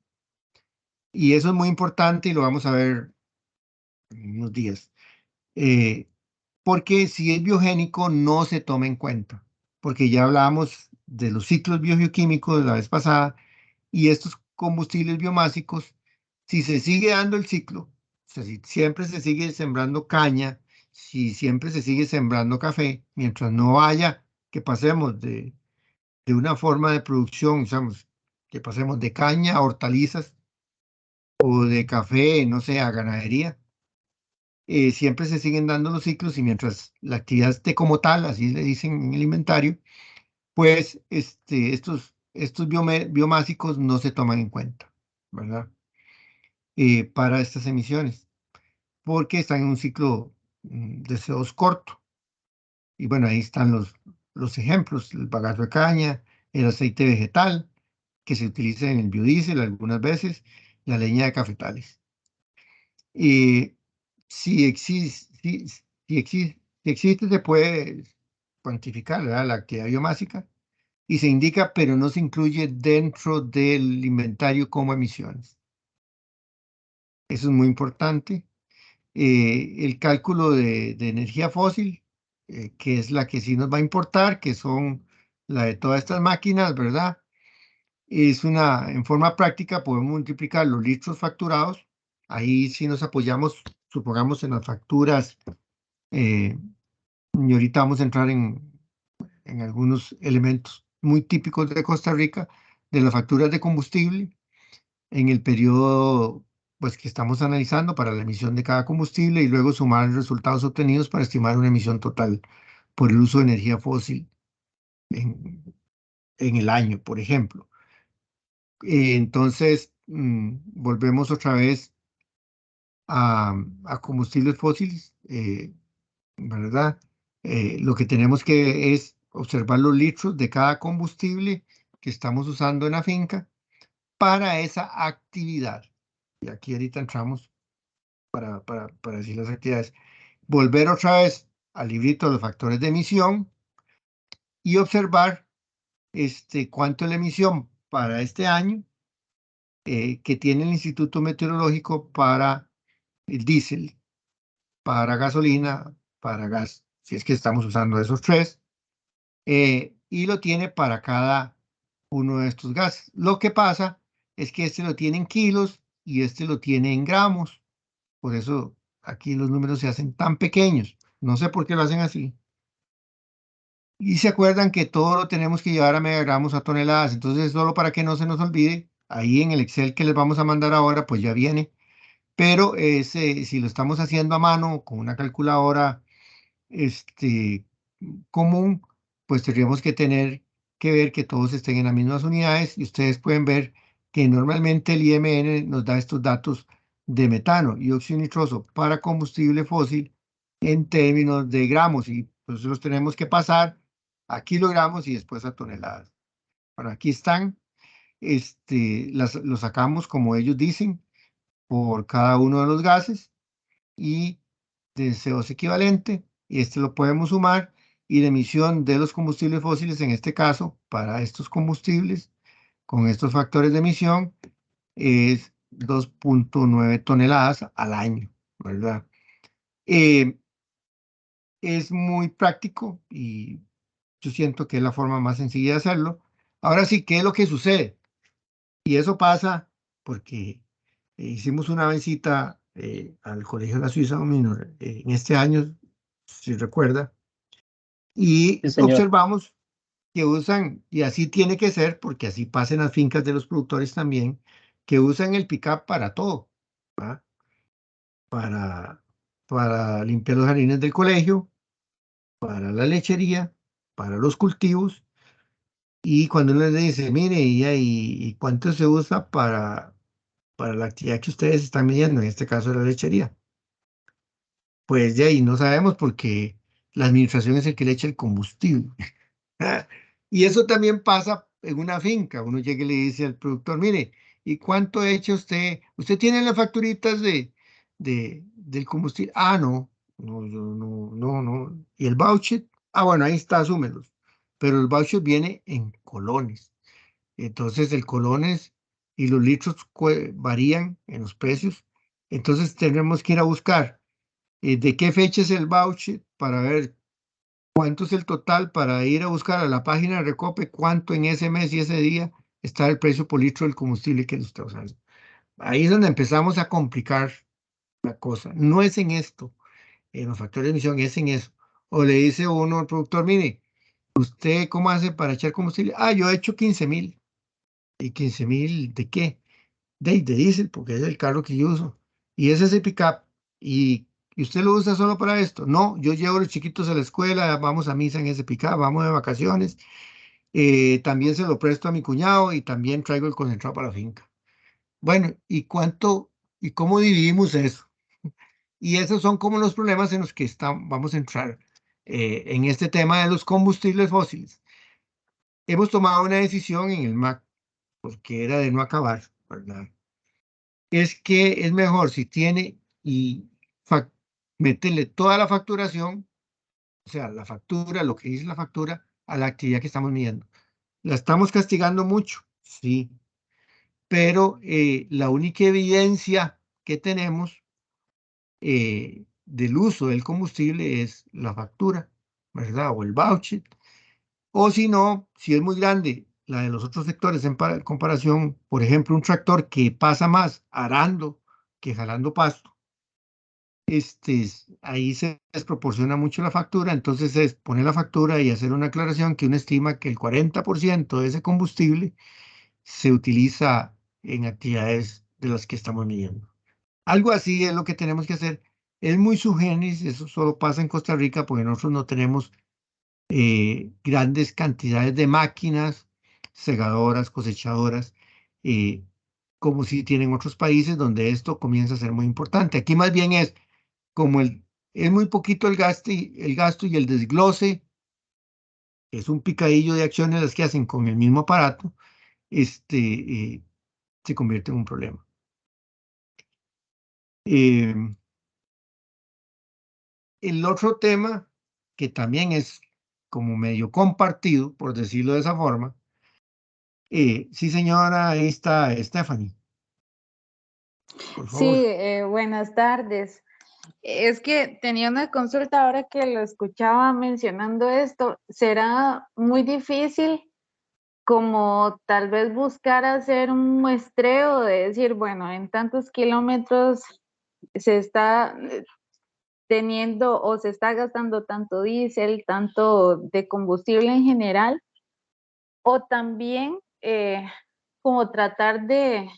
Y eso es muy importante y lo vamos a ver en unos días. Porque si es biogénico no se toma en cuenta, porque ya hablábamos de los ciclos biogeoquímicos de la vez pasada y estos combustibles biomásicos, si se sigue dando el ciclo, o sea, si siempre se sigue sembrando caña, si siempre se sigue sembrando café, mientras no haya que pasemos de una forma de producción, digamos, que pasemos de caña a hortalizas o de café, no sé, a ganadería, siempre se siguen dando los ciclos y mientras la actividad esté como tal, así le dicen en el inventario, pues estos biomásicos no se toman en cuenta, ¿verdad? Para estas emisiones, porque están en un ciclo de CO2 corto. Y bueno, ahí están los ejemplos, el bagazo de caña, el aceite vegetal, que se utiliza en el biodiesel algunas veces, la leña de cafetales. Si existe, se puede cuantificar, ¿verdad?, la actividad biomásica y se indica, pero no se incluye dentro del inventario como emisiones. Eso es muy importante. El cálculo de energía fósil, que es la que sí nos va a importar, que son la de todas estas máquinas, ¿verdad? En forma práctica, podemos multiplicar los litros facturados. Ahí sí nos apoyamos, supongamos, en las facturas. Y ahorita vamos a entrar en algunos elementos muy típicos de Costa Rica, de las facturas de combustible, en el periodo pues, que estamos analizando para la emisión de cada combustible y luego sumar los resultados obtenidos para estimar una emisión total por el uso de energía fósil en el año, por ejemplo. Entonces, volvemos otra vez a combustibles fósiles, ¿verdad? Lo que tenemos que es observar los litros de cada combustible que estamos usando en la finca para esa actividad. Y aquí ahorita entramos para decir las actividades. Volver otra vez al librito de los factores de emisión y observar cuánto es la emisión para este año que tiene el Instituto Meteorológico para el diésel, para gasolina, para gas, si es que estamos usando esos tres, y lo tiene para cada uno de estos gases. Lo que pasa es que este lo tiene en kilos y este lo tiene en gramos. Por eso aquí los números se hacen tan pequeños. No sé por qué lo hacen así. Y se acuerdan que todo lo tenemos que llevar a megagramos, a toneladas. Entonces, solo para que no se nos olvide, ahí en el Excel que les vamos a mandar ahora, pues ya viene. Pero si lo estamos haciendo a mano con una calculadora común, pues tendríamos que tener que ver que todos estén en las mismas unidades y ustedes pueden ver que normalmente el IMN nos da estos datos de metano y óxido nitroso para combustible fósil en términos de gramos y pues los tenemos que pasar a kilogramos y después a toneladas. Bueno, aquí están. lo sacamos como ellos dicen por cada uno de los gases y de CO2 equivalente, y lo podemos sumar, y la emisión de los combustibles fósiles, en este caso, para estos combustibles, con estos factores de emisión, es 2.9 toneladas al año, ¿verdad? Es muy práctico y yo siento que es la forma más sencilla de hacerlo. Ahora sí, ¿qué es lo que sucede? Y eso pasa porque hicimos una visita al Colegio de la Suiza Minor en este año, si recuerda, y Sí, señor. observamos que usan, y así tiene que ser, porque así pasa en las fincas de los productores también, que usan el pick-up para todo, ¿va? Para, para limpiar los jardines del colegio, para la lechería, para los cultivos, y cuando uno le dice, mire, ¿y cuánto se usa para la actividad que ustedes están midiendo, en este caso la lechería? Pues de ahí no sabemos porque la administración es el que le echa el combustible. Y eso también pasa en una finca. Uno llega y le dice al productor, mire, ¿y cuánto echa usted? ¿Usted tiene las facturitas del combustible? Ah, no, no, yo no. ¿Y el voucher? Ah, bueno, ahí está, asúmelos. Pero el voucher viene en colones. Entonces el colones y los litros varían en los precios. Entonces tenemos que ir a buscar de qué fecha es el voucher para ver cuánto es el total, para ir a buscar a la página de Recope cuánto en ese mes y ese día está el precio por litro del combustible que está usando. Ahí es donde empezamos a complicar la cosa. No es en esto, en los factores de emisión, es en eso. O le dice uno al productor, mire, ¿usted cómo hace para echar combustible? Ah, yo he hecho 15,000. ¿Y 15,000 de qué? De diésel, porque es el carro que yo uso. Y es ese pick-up. ¿Y usted lo usa solo para esto? No, yo llevo a los chiquitos a la escuela, vamos a misa en ese pick-up, vamos de vacaciones. También se lo presto a mi cuñado y también traigo el concentrado para la finca. Bueno, ¿y cuánto y cómo dividimos eso? Y esos son como los problemas en los que vamos a entrar en este tema de los combustibles fósiles. Hemos tomado una decisión en el MAC, porque era de no acabar, ¿verdad? Es que es mejor si tiene y meterle toda la facturación, o sea, la factura, lo que dice la factura, a la actividad que estamos midiendo. La estamos castigando mucho, sí, pero la única evidencia que tenemos del uso del combustible es la factura, ¿verdad? O el voucher. O si no, si es muy grande la de los otros sectores en comparación, por ejemplo, un tractor que pasa más arando que jalando pasto, ahí se desproporciona mucho la factura, entonces es poner la factura y hacer una aclaración que uno estima que el 40% de ese combustible se utiliza en actividades de las que estamos midiendo. Algo así es lo que tenemos que hacer. Es muy subgénis, eso solo pasa en Costa Rica porque nosotros no tenemos grandes cantidades de máquinas, segadoras, cosechadoras, eh, como si tienen otros países donde esto comienza a ser muy importante. Aquí más bien es como es muy poquito el gasto y el desglose, es un picadillo de acciones las que hacen con el mismo aparato, se convierte en un problema. Eh, el otro tema que también es como medio compartido, por decirlo de esa forma, sí señora, ahí está Stephanie, por Sí, favor. buenas tardes. Es que tenía una consulta ahora que lo escuchaba mencionando esto. ¿Será muy difícil como tal vez buscar hacer un muestreo de decir, bueno, en tantos kilómetros se está teniendo o se está gastando tanto diésel, tanto de combustible en general? O también como tratar de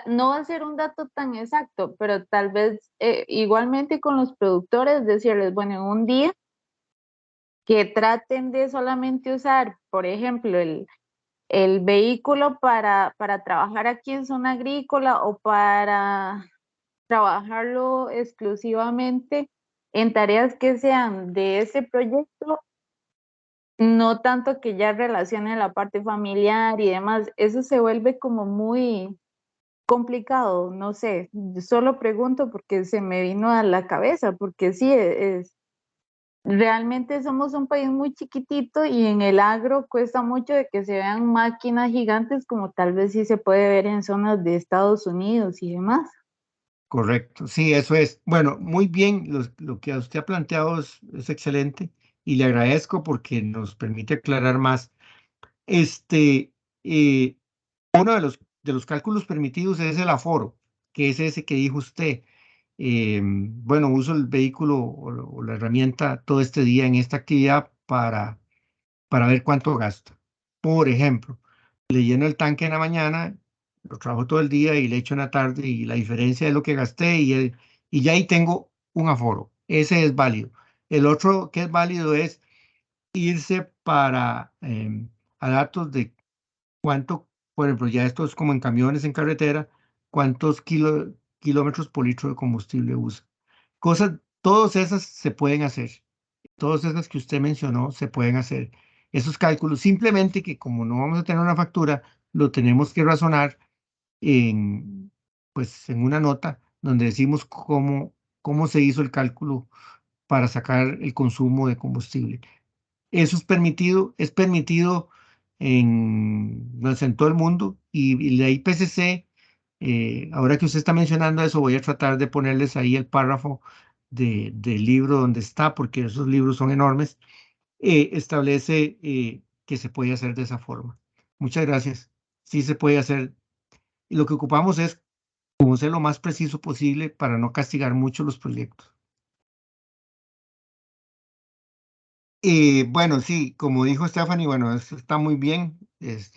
no va a ser un dato tan exacto, pero tal vez igualmente con los productores decirles, bueno, en un día que traten de solamente usar, por ejemplo, el vehículo para trabajar aquí en zona agrícola o para trabajarlo exclusivamente en tareas que sean de ese proyecto no tanto que ya relacione la parte familiar y demás, eso se vuelve como muy complicado, no sé, solo pregunto porque se me vino a la cabeza, porque sí, realmente somos un país muy chiquitito y en el agro cuesta mucho de que se vean máquinas gigantes como tal vez sí se puede ver en zonas de Estados Unidos y demás. Correcto, sí, eso es. Bueno, muy bien, lo que usted ha planteado es excelente y le agradezco porque nos permite aclarar más. Este, eh, Uno de los cálculos permitidos es el aforo, que es ese que dijo usted. Bueno, uso el vehículo o la herramienta todo este día en esta actividad para ver cuánto gasta. Por ejemplo, le lleno el tanque en la mañana, lo trabajo todo el día y le echo en la tarde y la diferencia de lo que gasté y ya ahí tengo un aforo. Ese es válido. El otro que es válido es irse a datos de cuánto, por ejemplo, ya esto es como en camiones en carretera, cuántos kilómetros por litro de combustible usa. Cosas, todas esas se pueden hacer. Todas esas que usted mencionó se pueden hacer. Esos cálculos, simplemente que como no vamos a tener una factura, lo tenemos que razonar pues, en una nota donde decimos cómo se hizo el cálculo para sacar el consumo de combustible. Eso es permitido pues, en todo el mundo y la IPCC, ahora que usted está mencionando eso, voy a tratar de ponerles ahí el párrafo del libro donde está, porque esos libros son enormes, establece que se puede hacer de esa forma. Muchas gracias. Sí se puede hacer. Y lo que ocupamos es como ser lo más preciso posible para no castigar mucho los proyectos. Bueno, sí, como dijo Stephanie, bueno, eso está muy bien,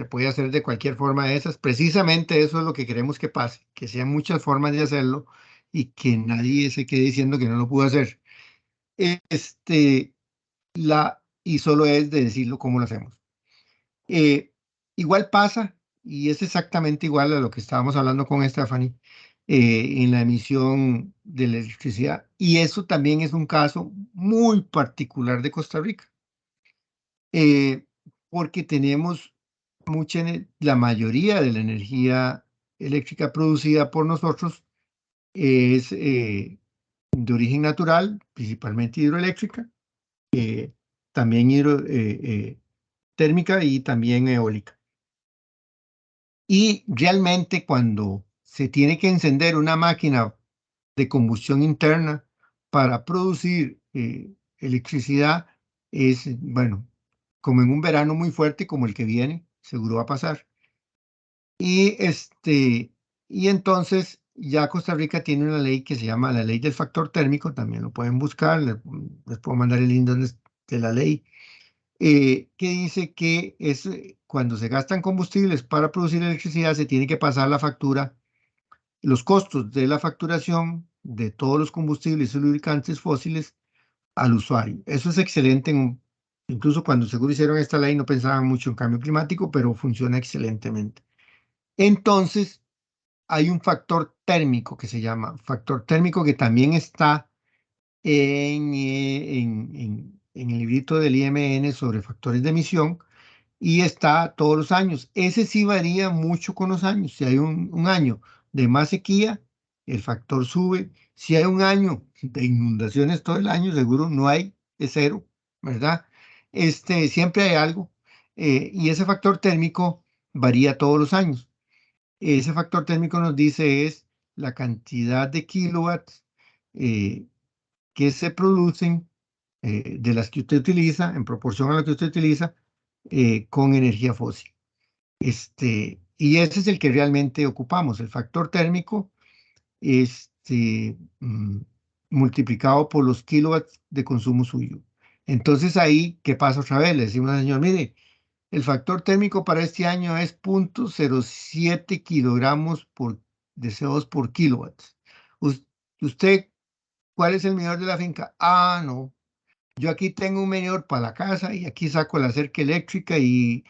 puede hacer de cualquier forma de esas. Precisamente eso es lo que queremos que pase, que sean muchas formas de hacerlo y que nadie se quede diciendo que no lo pudo hacer. Este, y solo es de decirlo cómo lo hacemos. Eh, Igual pasa, y es exactamente igual a lo que estábamos hablando con Stephanie, en la emisión de la electricidad. Y eso también es un caso muy particular de Costa Rica, eh, porque tenemos la mayoría de la energía eléctrica producida por nosotros es de origen natural, principalmente hidroeléctrica, también térmica y también eólica. Y realmente cuando se tiene que encender una máquina de combustión interna para producir electricidad, bueno, como en un verano muy fuerte como el que viene, seguro va a pasar. Y entonces ya Costa Rica tiene una ley que se llama la ley del factor térmico, también lo pueden buscar, les puedo mandar el link de la ley, que dice que cuando se gastan combustibles para producir electricidad, se tiene que pasar la factura, los costos de la facturación de todos los combustibles y lubricantes fósiles al usuario. Eso es excelente. Incluso cuando seguro hicieron esta ley no pensaban mucho en cambio climático, pero funciona excelentemente. Entonces, hay un factor térmico que se llama factor térmico que también está en el librito del IMN sobre factores de emisión y está todos los años. Ese sí varía mucho con los años. Si hay un año de más sequía, el factor sube. Si hay un año de inundaciones todo el año, seguro no hay, es cero, ¿verdad? Siempre hay algo. Y ese factor térmico varía todos los años. Ese factor térmico nos dice es la cantidad de kilowatts eh, que se producen de las que usted utiliza, en proporción a lo que usted utiliza, con energía fósil. Y ese es el que realmente ocupamos, el factor térmico multiplicado por los kilowatts de consumo suyo. Entonces ahí, ¿qué pasa otra vez? Le decimos al señor, mire, el factor térmico para este año es 0.07 kilogramos de CO2 por kilowatts. ¿Usted cuál es el medidor de la finca? Ah, no. Yo aquí tengo un medidor para la casa y aquí saco la cerca eléctrica y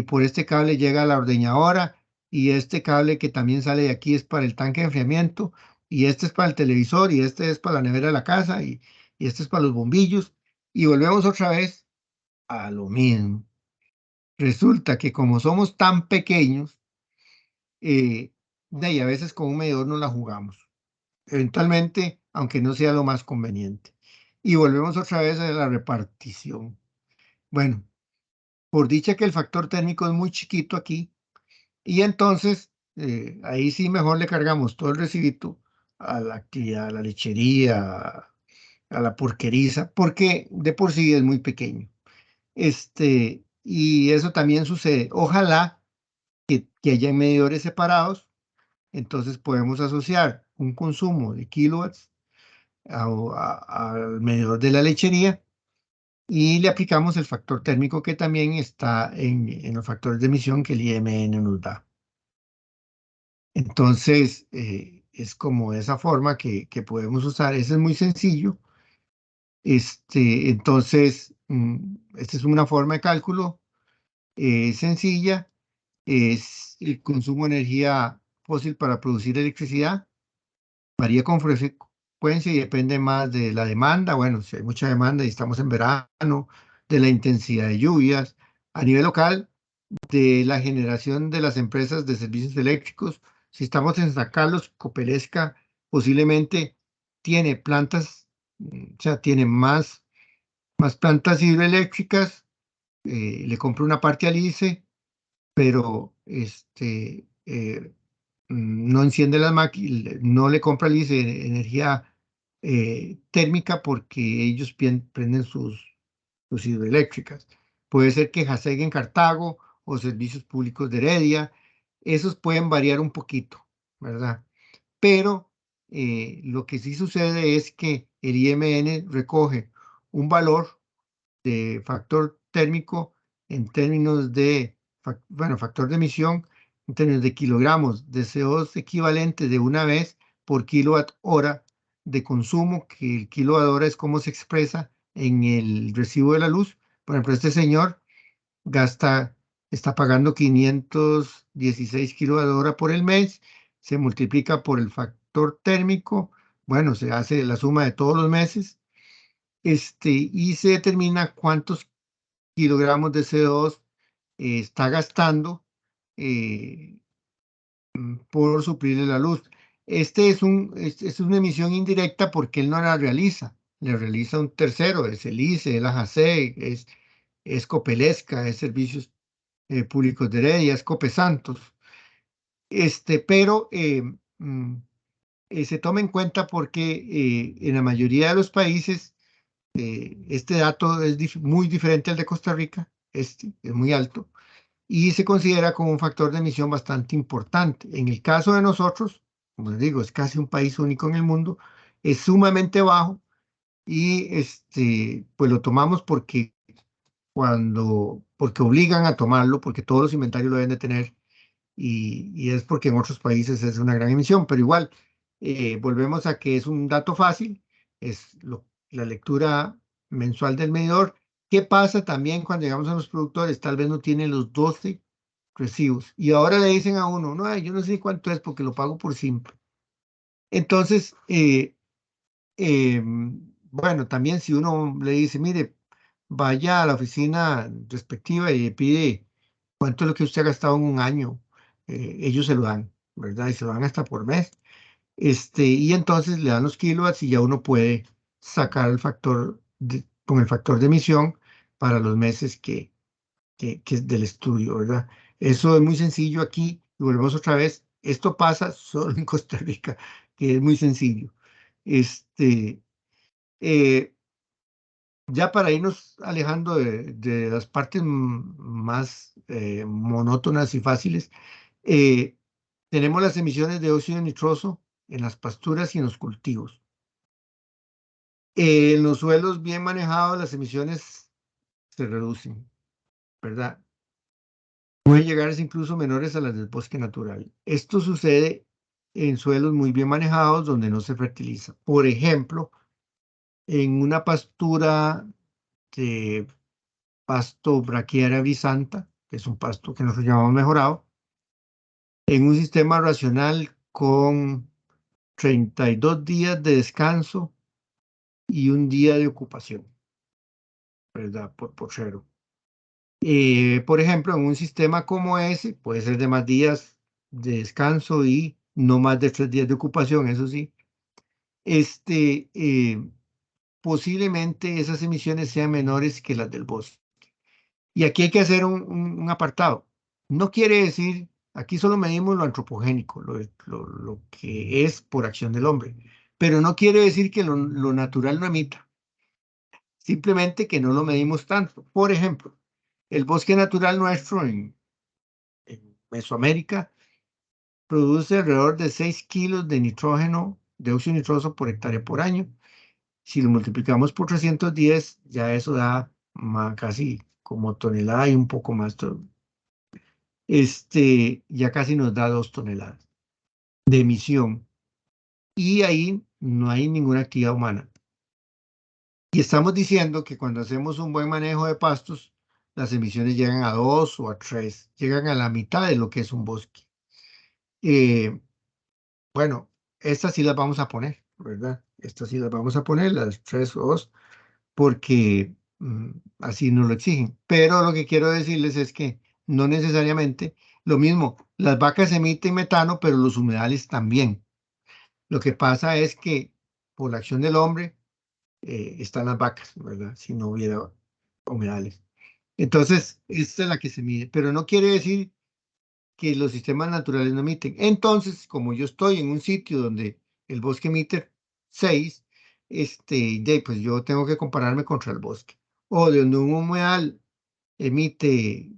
por este cable llega a la ordeñadora y este cable que también sale de aquí es para el tanque de enfriamiento y este es para el televisor y este es para la nevera de la casa y este es para los bombillos y volvemos otra vez a lo mismo. Resulta que como somos tan pequeños, de ahí a veces con un medidor no la jugamos. Eventualmente, aunque no sea lo más conveniente. Y volvemos otra vez a la repartición. Bueno, por dicha que el factor térmico es muy chiquito aquí, y entonces ahí sí mejor le cargamos todo el recibito a la actividad, a la lechería, a la porqueriza, porque de por sí es muy pequeño. Y eso también sucede. Ojalá que haya medidores separados, entonces podemos asociar un consumo de kilowatts al medidor de la lechería y le aplicamos el factor térmico que también está en los factores de emisión que el IMN nos da. Entonces, es como de esa forma que podemos usar. Ese es muy sencillo. Entonces, esta es una forma de cálculo sencilla. Es el consumo de energía fósil para producir electricidad. Varía con frecuencia y depende más de la demanda. Bueno, si hay mucha demanda y estamos en verano, de la intensidad de lluvias. A nivel local, de la generación de las empresas de servicios eléctricos. Si estamos en San Carlos, Copelesca posiblemente tiene plantas, o sea, tiene más plantas hidroeléctricas. Le compro una parte al ICE, pero no enciende las máquinas, no le compra al ICE energía térmica porque ellos prenden sus hidroeléctricas. Puede ser que JASEG en Cartago o Servicios Públicos de Heredia, esos pueden variar un poquito, ¿verdad? Pero lo que sí sucede es que el IMN recoge un valor de factor térmico en términos de, factor de emisión, en términos de kilogramos de CO2 equivalente de una vez por kilowatt hora de consumo, que el kilowatt hora es como se expresa en el recibo de la luz. Por ejemplo, este señor está pagando 516 kilowatt hora por el mes, se multiplica por el factor térmico, bueno, se hace la suma de todos los meses, y se determina cuántos kilogramos de CO2 está gastando eh, por suplirle la luz. Es una emisión indirecta porque él no la realiza, le realiza un tercero, es el ICE, el AJC, es Copelesca, es Servicios Públicos de Heredia, es Copesantos. Pero se toma en cuenta porque en la mayoría de los países este dato es muy diferente al de Costa Rica, es muy alto, y se considera como un factor de emisión bastante importante. En el caso de nosotros, como les digo, es casi un país único en el mundo, es sumamente bajo y pues lo tomamos porque obligan a tomarlo, porque todos los inventarios lo deben de tener y es porque en otros países es una gran emisión, pero igual, volvemos a que es un dato fácil, es la lectura mensual del medidor. ¿Qué pasa también cuando llegamos a los productores? Tal vez no tienen los 12 recibos y ahora le dicen a uno, no, yo no sé cuánto es porque lo pago por simple. Entonces, bueno, también si uno le dice, mire, vaya a la oficina respectiva y le pide cuánto es lo que usted ha gastado en un año, ellos se lo dan, ¿verdad? Y se lo dan hasta por mes. Y entonces le dan los kilowatts y ya uno puede sacar el factor con el factor de emisión para los meses que es del estudio, ¿verdad? Eso es muy sencillo aquí, y volvemos otra vez, esto pasa solo en Costa Rica, que es muy sencillo. Eh, ya para irnos alejando de las partes más monótonas y fáciles, tenemos las emisiones de óxido nitroso en las pasturas y en los cultivos. En los suelos bien manejados, las emisiones se reducen, ¿verdad? Pueden llegar a ser incluso menores a las del bosque natural. Esto sucede en suelos muy bien manejados donde no se fertiliza. Por ejemplo, en una pastura de pasto Brachiaria brisanta, que es un pasto que nosotros llamamos mejorado, en un sistema racional con 32 días de descanso y un día de ocupación, ¿verdad? Por cero. Por ejemplo, en un sistema como ese, puede ser de más días de descanso y no más de 3 días de ocupación, eso sí. Posiblemente esas emisiones sean menores que las del bosque. Y aquí hay que hacer un apartado. No quiere decir, aquí solo medimos lo antropogénico, lo que es por acción del hombre, pero no quiere decir que lo natural no emita, simplemente que no lo medimos tanto. Por ejemplo, el bosque natural nuestro en Mesoamérica produce alrededor de 6 kilos de nitrógeno, de óxido nitroso por hectárea por año. Si lo multiplicamos por 310, ya eso da casi como tonelada y un poco más. Ya casi nos da 2 toneladas de emisión. Y ahí no hay ninguna actividad humana. Y estamos diciendo que cuando hacemos un buen manejo de pastos, las emisiones llegan a 2 o a 3, llegan a la mitad de lo que es un bosque. Bueno, estas sí las vamos a poner, ¿verdad? Estas sí las vamos a poner, las 3 o 2, porque así nos lo exigen. Pero lo que quiero decirles es que no necesariamente lo mismo, las vacas emiten metano, pero los humedales también. Lo que pasa es que por la acción del hombre están las vacas, ¿verdad? Si no hubiera humedales. Entonces, esta es la que se mide, pero no quiere decir que los sistemas naturales no emiten. Entonces, como yo estoy en un sitio donde el bosque emite 6, pues yo tengo que compararme contra el bosque. O de donde un humedal emite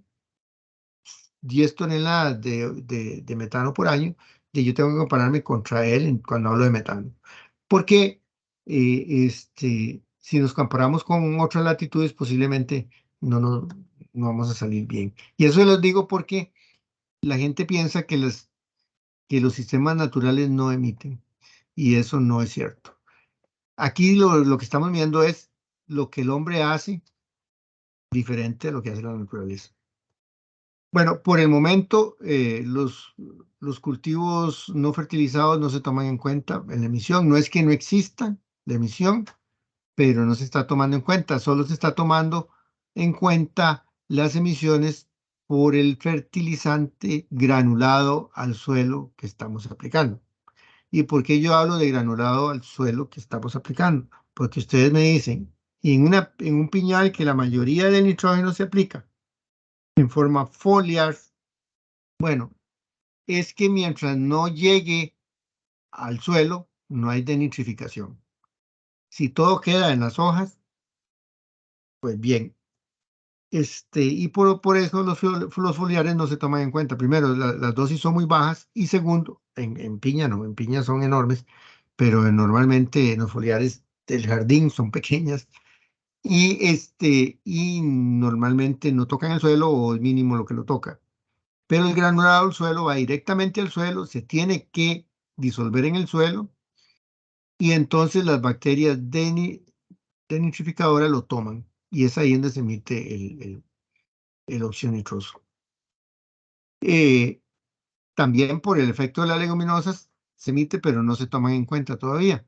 10 toneladas de metano por año, y yo tengo que compararme contra él cuando hablo de metano. Porque si nos comparamos con otras latitudes, posiblemente no vamos a salir bien. Y eso les digo porque la gente piensa que los sistemas naturales no emiten, y eso no es cierto. Aquí lo que estamos viendo es lo que el hombre hace diferente a lo que hace la naturaleza. Bueno, por el momento, los cultivos no fertilizados no se toman en cuenta en la emisión. No es que no exista la emisión, pero no se está tomando en cuenta. Solo se está tomando en cuenta las emisiones por el fertilizante granulado al suelo que estamos aplicando. ¿Y por qué yo hablo de granulado al suelo que estamos aplicando? Porque ustedes me dicen, y en un piñal que la mayoría del nitrógeno se aplica en forma foliar, bueno, es que mientras no llegue al suelo, no hay denitrificación. Si todo queda en las hojas, pues bien. Y por eso los foliares no se toman en cuenta. Primero, las dosis son muy bajas, y segundo, en piña no, en piña son enormes, pero normalmente los foliares del jardín son pequeñas, y normalmente no tocan el suelo, o es mínimo lo que lo toca. Pero el granulado del suelo va directamente al suelo, se tiene que disolver en el suelo, y entonces las bacterias denitrificadoras lo toman, y es ahí donde se emite el óxido nitroso. También por el efecto de las leguminosas se emite, pero no se toman en cuenta todavía.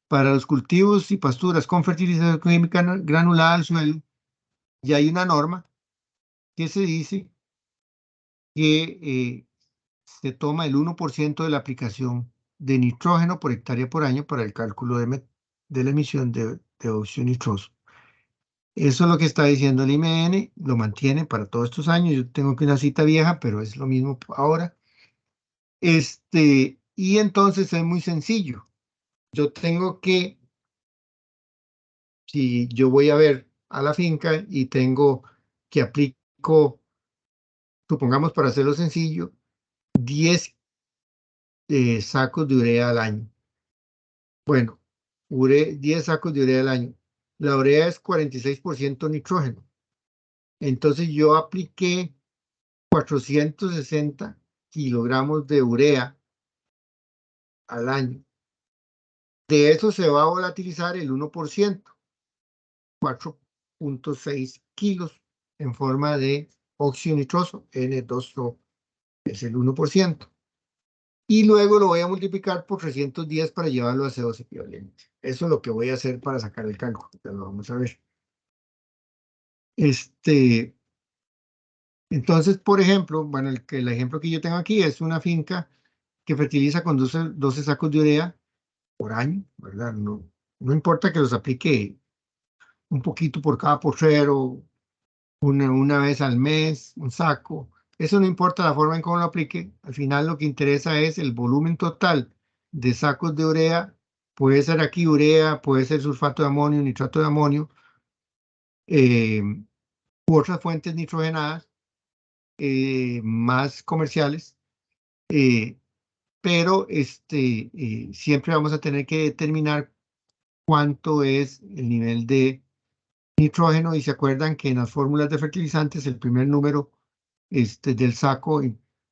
Para los cultivos y pasturas con fertilización química granulada al suelo, ya hay una norma que se dice que se toma el 1% de la aplicación de nitrógeno por hectárea por año para el cálculo de la emisión de óxido nitroso. Eso es lo que está diciendo el IMN, lo mantiene para todos estos años. Yo tengo que una cita vieja, pero es lo mismo ahora. Y entonces es muy sencillo. Yo tengo que, si yo voy a ver a la finca y tengo que aplico, supongamos para hacerlo sencillo, 10 sacos de urea al año. Bueno, 10 sacos de urea al año. La urea es 46% nitrógeno. Entonces yo apliqué 460 kilogramos de urea al año. De eso se va a volatilizar el 1%, 4.6 kilos en forma de óxido nitroso, N2O, es el 1%. Y luego lo voy a multiplicar por 310 para llevarlo a CO2 equivalente. Eso es lo que voy a hacer para sacar el cálculo. Ya lo vamos a ver. Entonces, por ejemplo, bueno, el ejemplo que yo tengo aquí es una finca que fertiliza con 12 sacos de urea por año, ¿verdad? No importa que los aplique un poquito por cada potrero, una vez al mes, un saco. Eso no importa la forma en cómo lo aplique. Al final lo que interesa es el volumen total de sacos de urea. Puede ser aquí urea, puede ser sulfato de amonio, nitrato de amonio, eh, u otras fuentes nitrogenadas más comerciales. eh, pero siempre vamos a tener que determinar cuánto es el nivel de nitrógeno, y se acuerdan que en las fórmulas de fertilizantes el primer número del saco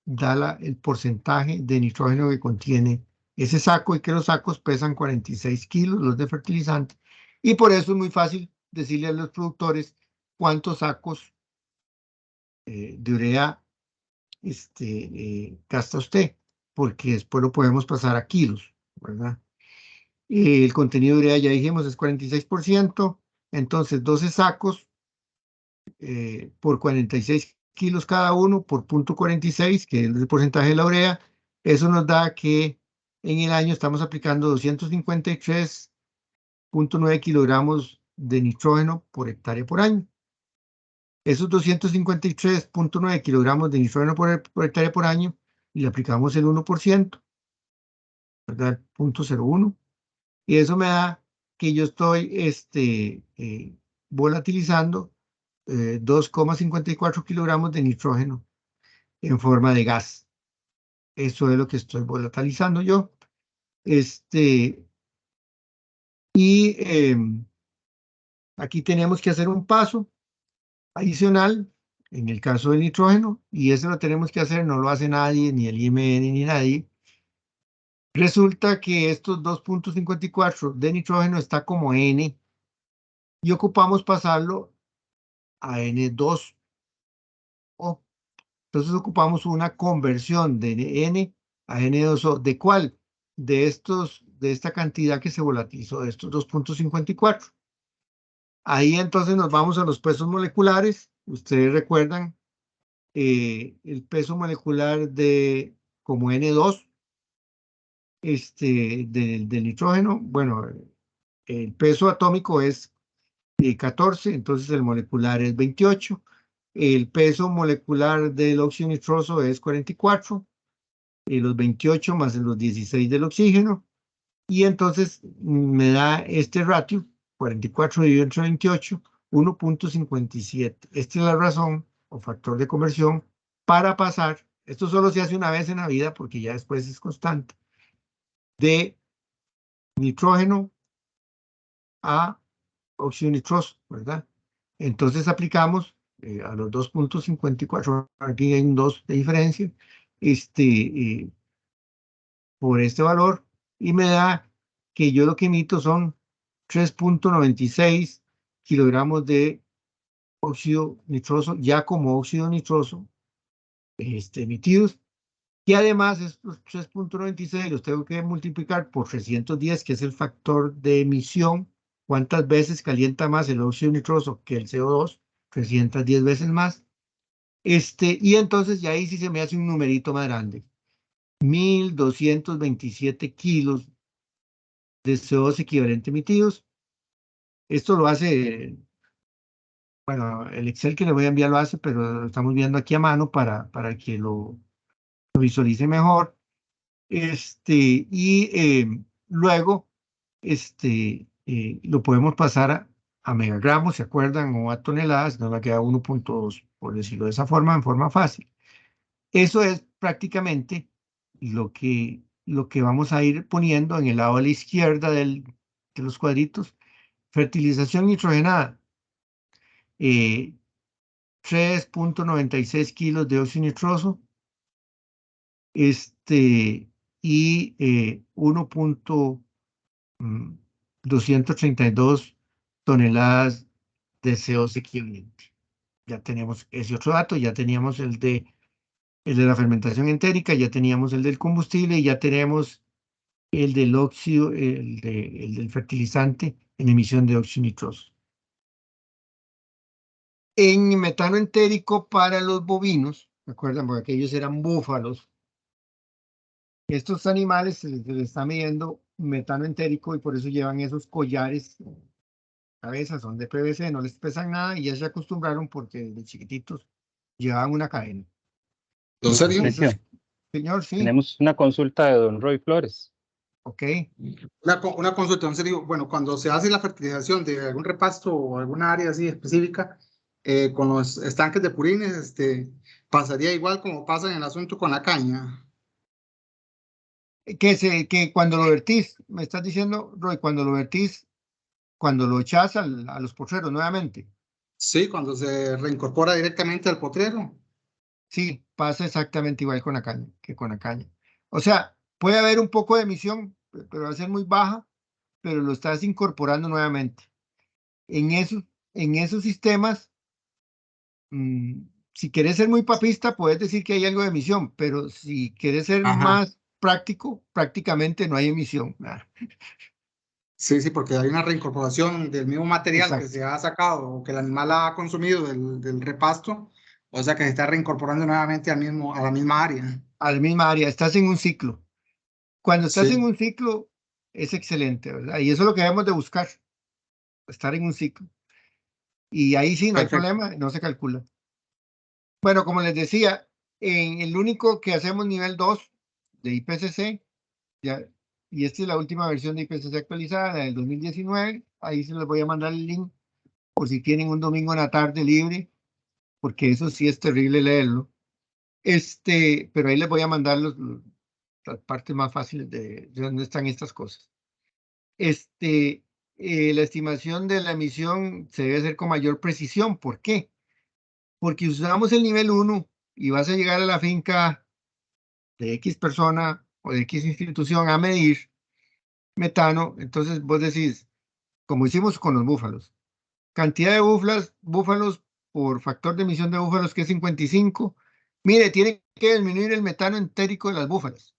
da el porcentaje de nitrógeno que contiene ese saco, y que los sacos pesan 46 kilos, los de fertilizante, y por eso es muy fácil decirle a los productores cuántos sacos de urea gasta usted, porque después lo podemos pasar a kilos, ¿verdad? El contenido de urea, ya dijimos, es 46%, entonces 12 sacos por 46 kilos cada uno, por 0,46, que es el porcentaje de la urea. Eso nos da que en el año estamos aplicando 253,9 kilogramos de nitrógeno por hectárea por año. Esos 253,9 kilogramos de nitrógeno por hectárea por año, y le aplicamos el 1%, ¿verdad? 0,01. Y eso me da que yo estoy volatilizando 2,54 kilogramos de nitrógeno en forma de gas. Eso es lo que estoy volatilizando yo. Y aquí tenemos que hacer un paso adicional en el caso del nitrógeno, y eso lo tenemos que hacer, no lo hace nadie, ni el IMN ni nadie. Resulta que estos 2,54 de nitrógeno está como N, y ocupamos pasarlo a N2O. Entonces ocupamos una conversión de N a N2O. ¿De cuál? De esta cantidad que se volatilizó, de estos 2,54. Ahí entonces nos vamos a los pesos moleculares. Ustedes recuerdan el peso molecular como N2 del nitrógeno. Bueno, el peso atómico es 14, entonces el molecular es 28. El peso molecular del óxido nitroso es 44, y los 28 más los 16 del oxígeno, y entonces me da este ratio, 44 dividido entre 28, 1,57. Esta es la razón o factor de conversión para pasar, esto solo se hace una vez en la vida porque ya después es constante, de nitrógeno a óxido nitroso, ¿verdad? Entonces aplicamos a los 2,54, aquí hay un 2 de diferencia, por este valor, y me da que yo lo que emito son 3,96 kilogramos de óxido nitroso, ya como óxido nitroso, emitidos, y además estos 3,96 los tengo que multiplicar por 310, que es el factor de emisión. ¿Cuántas veces calienta más el óxido nitroso que el CO2? 310 veces más. Y entonces ya ahí sí se me hace un numerito más grande. 1,227 kilos de CO2 equivalente emitidos. Esto lo hace, bueno, el Excel que le voy a enviar lo hace, pero lo estamos viendo aquí a mano para que lo visualice mejor. Luego, lo podemos pasar a megagramos, ¿se acuerdan? O a toneladas, nos va a quedar 1,2, por decirlo de esa forma, en forma fácil. Eso es prácticamente lo que vamos a ir poniendo en el lado de la izquierda de los cuadritos. Fertilización nitrogenada, 3,96 kilos de óxido nitroso, y 1,232 toneladas de CO2 equivalente. Ya tenemos ese otro dato, ya teníamos el de la fermentación entérica, ya teníamos el del combustible, y ya tenemos el del óxido, el del fertilizante en emisión de óxido nitroso. En metano entérico para los bovinos, recuerdan, porque aquellos eran búfalos. Estos animales se les está midiendo metano entérico y por eso llevan esos collares, cabezas, son de PVC, no les pesan nada y ya se acostumbraron porque desde chiquititos llevaban una cadena. ¿En serio? Sergio, Señor, sí, tenemos una consulta de don Roy Flores. ok. Una consulta, en serio. Bueno, cuando se hace la fertilización de algún repasto o alguna área así específica, con los estanques de purines, pasaría igual como pasa en el asunto con la caña. Que cuando lo vertís, me estás diciendo, Roy, cuando lo vertís, cuando lo echás a los potreros nuevamente. Sí, cuando se reincorpora directamente al potrero. Sí, pasa exactamente igual con la caña que con la caña. O sea, puede haber un poco de emisión, pero va a ser muy baja, pero lo estás incorporando nuevamente. En esos sistemas, mm, si quieres ser muy papista, puedes decir que hay algo de emisión, pero si quieres ser Ajá. más práctico, prácticamente no hay emisión. Nada. Sí, sí, porque hay una reincorporación del mismo material que Exacto. se ha sacado o que el animal ha consumido del repasto, o sea que se está reincorporando nuevamente a la misma área. A la misma área, estás en un ciclo. Cuando estás en Sí, un ciclo, es excelente, ¿verdad? Y eso es lo que debemos de buscar, estar en un ciclo. Y ahí sí, no hay perfecto. problema, no se calcula. Bueno, como les decía, en el único que hacemos nivel 2 de IPCC, ya, y esta es la última versión de IPCC actualizada, la del 2019, ahí se les voy a mandar el link por si tienen un domingo en la tarde libre, porque eso sí es terrible leerlo. Pero ahí les voy a mandar las partes más fáciles de dónde están estas cosas. La estimación de la emisión se debe hacer con mayor precisión. ¿Por qué? Porque usamos el nivel 1 y vas a llegar a la finca de X persona o de X institución a medir metano, entonces vos decís, como hicimos con los búfalos, cantidad de búfalos por factor de emisión de búfalos que es 55. Mire, tiene que disminuir el metano entérico de las búfalas.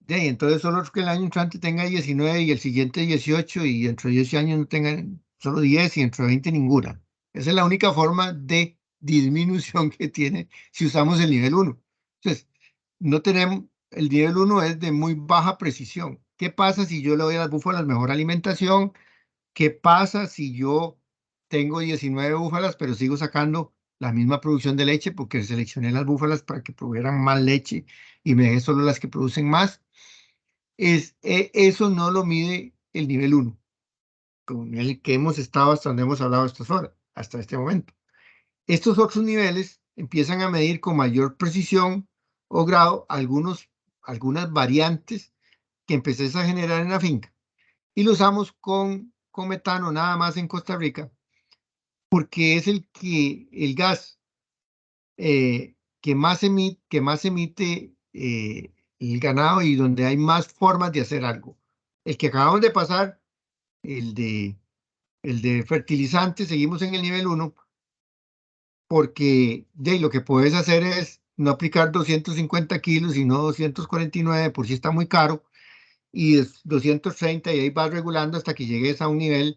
Entonces solo que el año entrante tenga 19 y el siguiente 18 y dentro de 10 años no tengan solo 10 y dentro de 20 ninguna. Esa es la única forma de disminución que tiene si usamos el nivel 1. Entonces, no tenemos, el nivel 1 es de muy baja precisión. ¿Qué pasa si yo le doy a las búfalas mejor alimentación? ¿Qué pasa si yo tengo 19 búfalas pero sigo sacando la misma producción de leche porque seleccioné las búfalas para que produjeran más leche y me dejé solo las que producen más? Eso no lo mide el nivel 1, con el que hemos estado hasta donde hemos hablado estas horas, hasta este momento. Estos otros niveles empiezan a medir con mayor precisión o grado algunas variantes que empecés a generar en la finca. Y lo usamos con metano nada más en Costa Rica, porque es el gas que más emite el ganado y donde hay más formas de hacer algo. El que acabamos de pasar, el de, el de fertilizante, seguimos en el nivel 1, porque lo que puedes hacer es no aplicar 250 kilos, sino 249, por si está muy caro, y es 230, y ahí vas regulando hasta que llegues a un nivel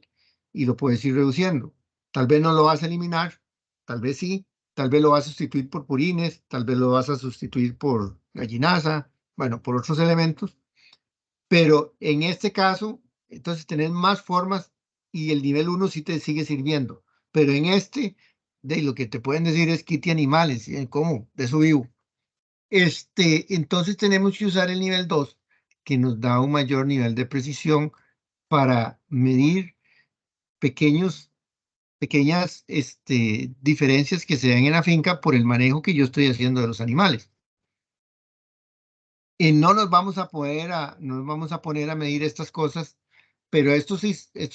y lo puedes ir reduciendo. Tal vez no lo vas a eliminar, tal vez sí, tal vez lo vas a sustituir por purines, tal vez lo vas a sustituir por gallinaza, bueno, por otros elementos, pero en este caso, entonces tenés más formas y el nivel 1 sí te sigue sirviendo, pero en lo que te pueden decir es quite animales, ¿y cómo? De eso vivo. Entonces tenemos que usar el nivel 2, que nos da un mayor nivel de precisión para medir pequeñas diferencias que se dan en la finca por el manejo que yo estoy haciendo de los animales. No nos vamos a no nos vamos a poner a medir estas cosas, pero estos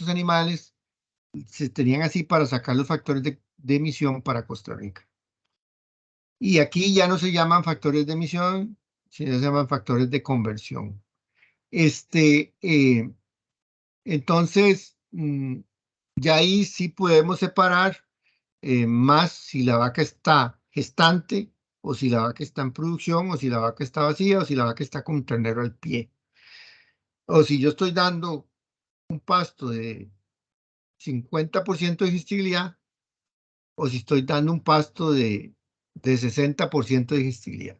animales se tenían así para sacar los factores de emisión para Costa Rica. Y aquí ya no se llaman factores de emisión, sino se llaman factores de conversión. Entonces, ya ahí sí podemos separar más si la vaca está gestante o si la vaca está en producción o si la vaca está vacía o si la vaca está con un ternero al pie. O si yo estoy dando un pasto de 50% de digestibilidad o si estoy dando un pasto de 60% de digestibilidad.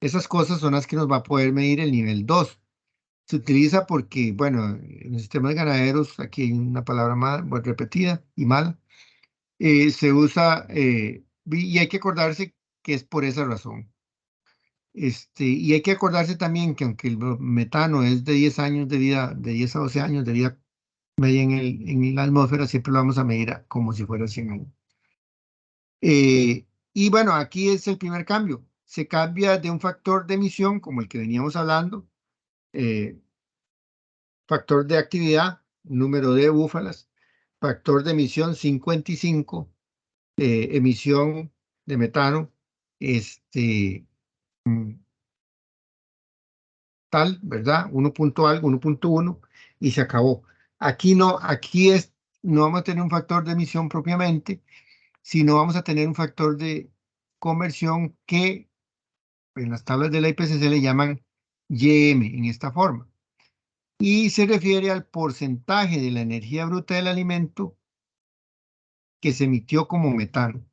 Esas cosas son las que nos va a poder medir el nivel 2. Se utiliza porque, bueno, en los sistemas ganaderos, aquí hay una palabra mal, bueno, repetida y mala, se usa, y hay que acordarse que es por esa razón. Y hay que acordarse también que aunque el metano es de 10 años de vida, de 10 a 12 años de vida media en la atmósfera, siempre lo vamos a medir como si fuera 100 años. Y bueno, aquí es el primer cambio. Se cambia de un factor de emisión, como el que veníamos hablando, factor de actividad, número de búfalas, factor de emisión 55, emisión de metano, mm, tal, ¿verdad? 1 punto algo, 1.1, y se acabó. Aquí no, no vamos a tener un factor de emisión propiamente, sino vamos a tener un factor de conversión que en las tablas de la IPCC le llaman YM en esta forma. Y se refiere al porcentaje de la energía bruta del alimento que se emitió como metano,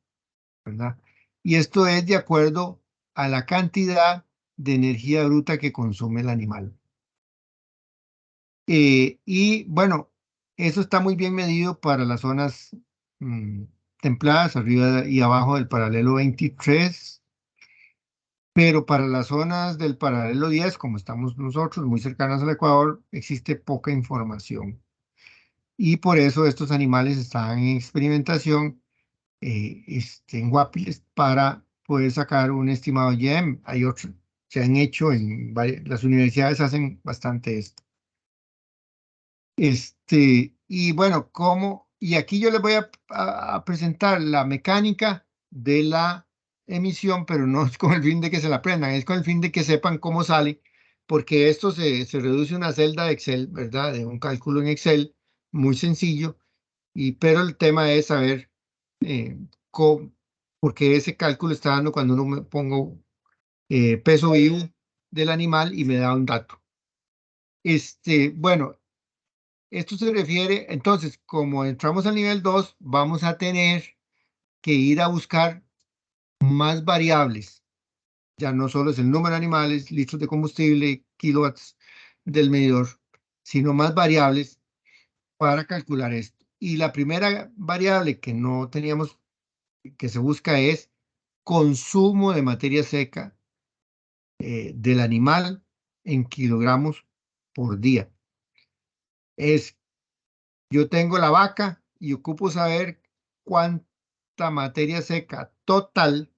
¿verdad? Y esto es de acuerdo a la cantidad de energía bruta que consume el animal. Y bueno, eso está muy bien medido para las zonas templadas, arriba y abajo del paralelo 23, pero para las zonas del paralelo 10, como estamos nosotros, muy cercanas al Ecuador, existe poca información. Y por eso estos animales están en experimentación en guapiles para poder sacar un estimado YEM. Hay otros, se han hecho las universidades hacen bastante esto. Y bueno, y aquí yo les voy a presentar la mecánica de la emisión, pero no es con el fin de que se la aprendan, es con el fin de que sepan cómo sale, porque esto se reduce a una celda de Excel, ¿verdad? De un cálculo en Excel muy sencillo, pero el tema es saber porque ese cálculo está dando cuando uno me pongo peso vivo del animal y me da un dato. Bueno, esto se refiere, entonces, como entramos al nivel 2, vamos a tener que ir a buscar más variables. Ya no solo es el número de animales, litros de combustible, kilowatts del medidor, sino más variables para calcular esto. Y la primera variable que no teníamos, que se busca es consumo de materia seca del animal en kilogramos por día. Yo tengo la vaca y ocupo saber cuánta materia seca total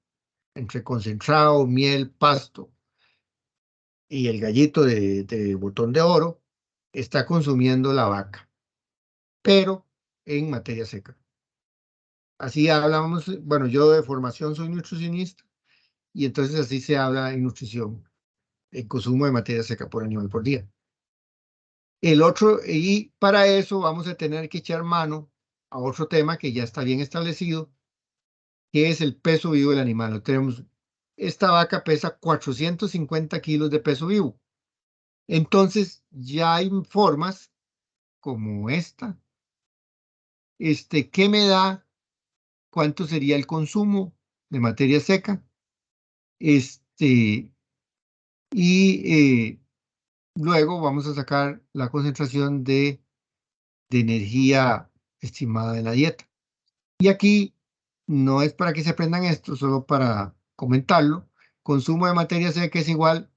entre concentrado, miel, pasto y el gallito de botón de oro está consumiendo la vaca, pero en materia seca. Así hablamos, bueno, yo de formación soy nutricionista y entonces así se habla en nutrición, el consumo de materia seca por animal por día. Y para eso vamos a tener que echar mano a otro tema que ya está bien establecido, que es el peso vivo del animal. Esta vaca pesa 450 kilos de peso vivo. Entonces ya hay formas como esta, que me da cuánto sería el consumo de materia seca, y luego vamos a sacar la concentración de energía estimada de la dieta. Y aquí no es para que se aprendan esto, solo para comentarlo. Consumo de materia seca es igual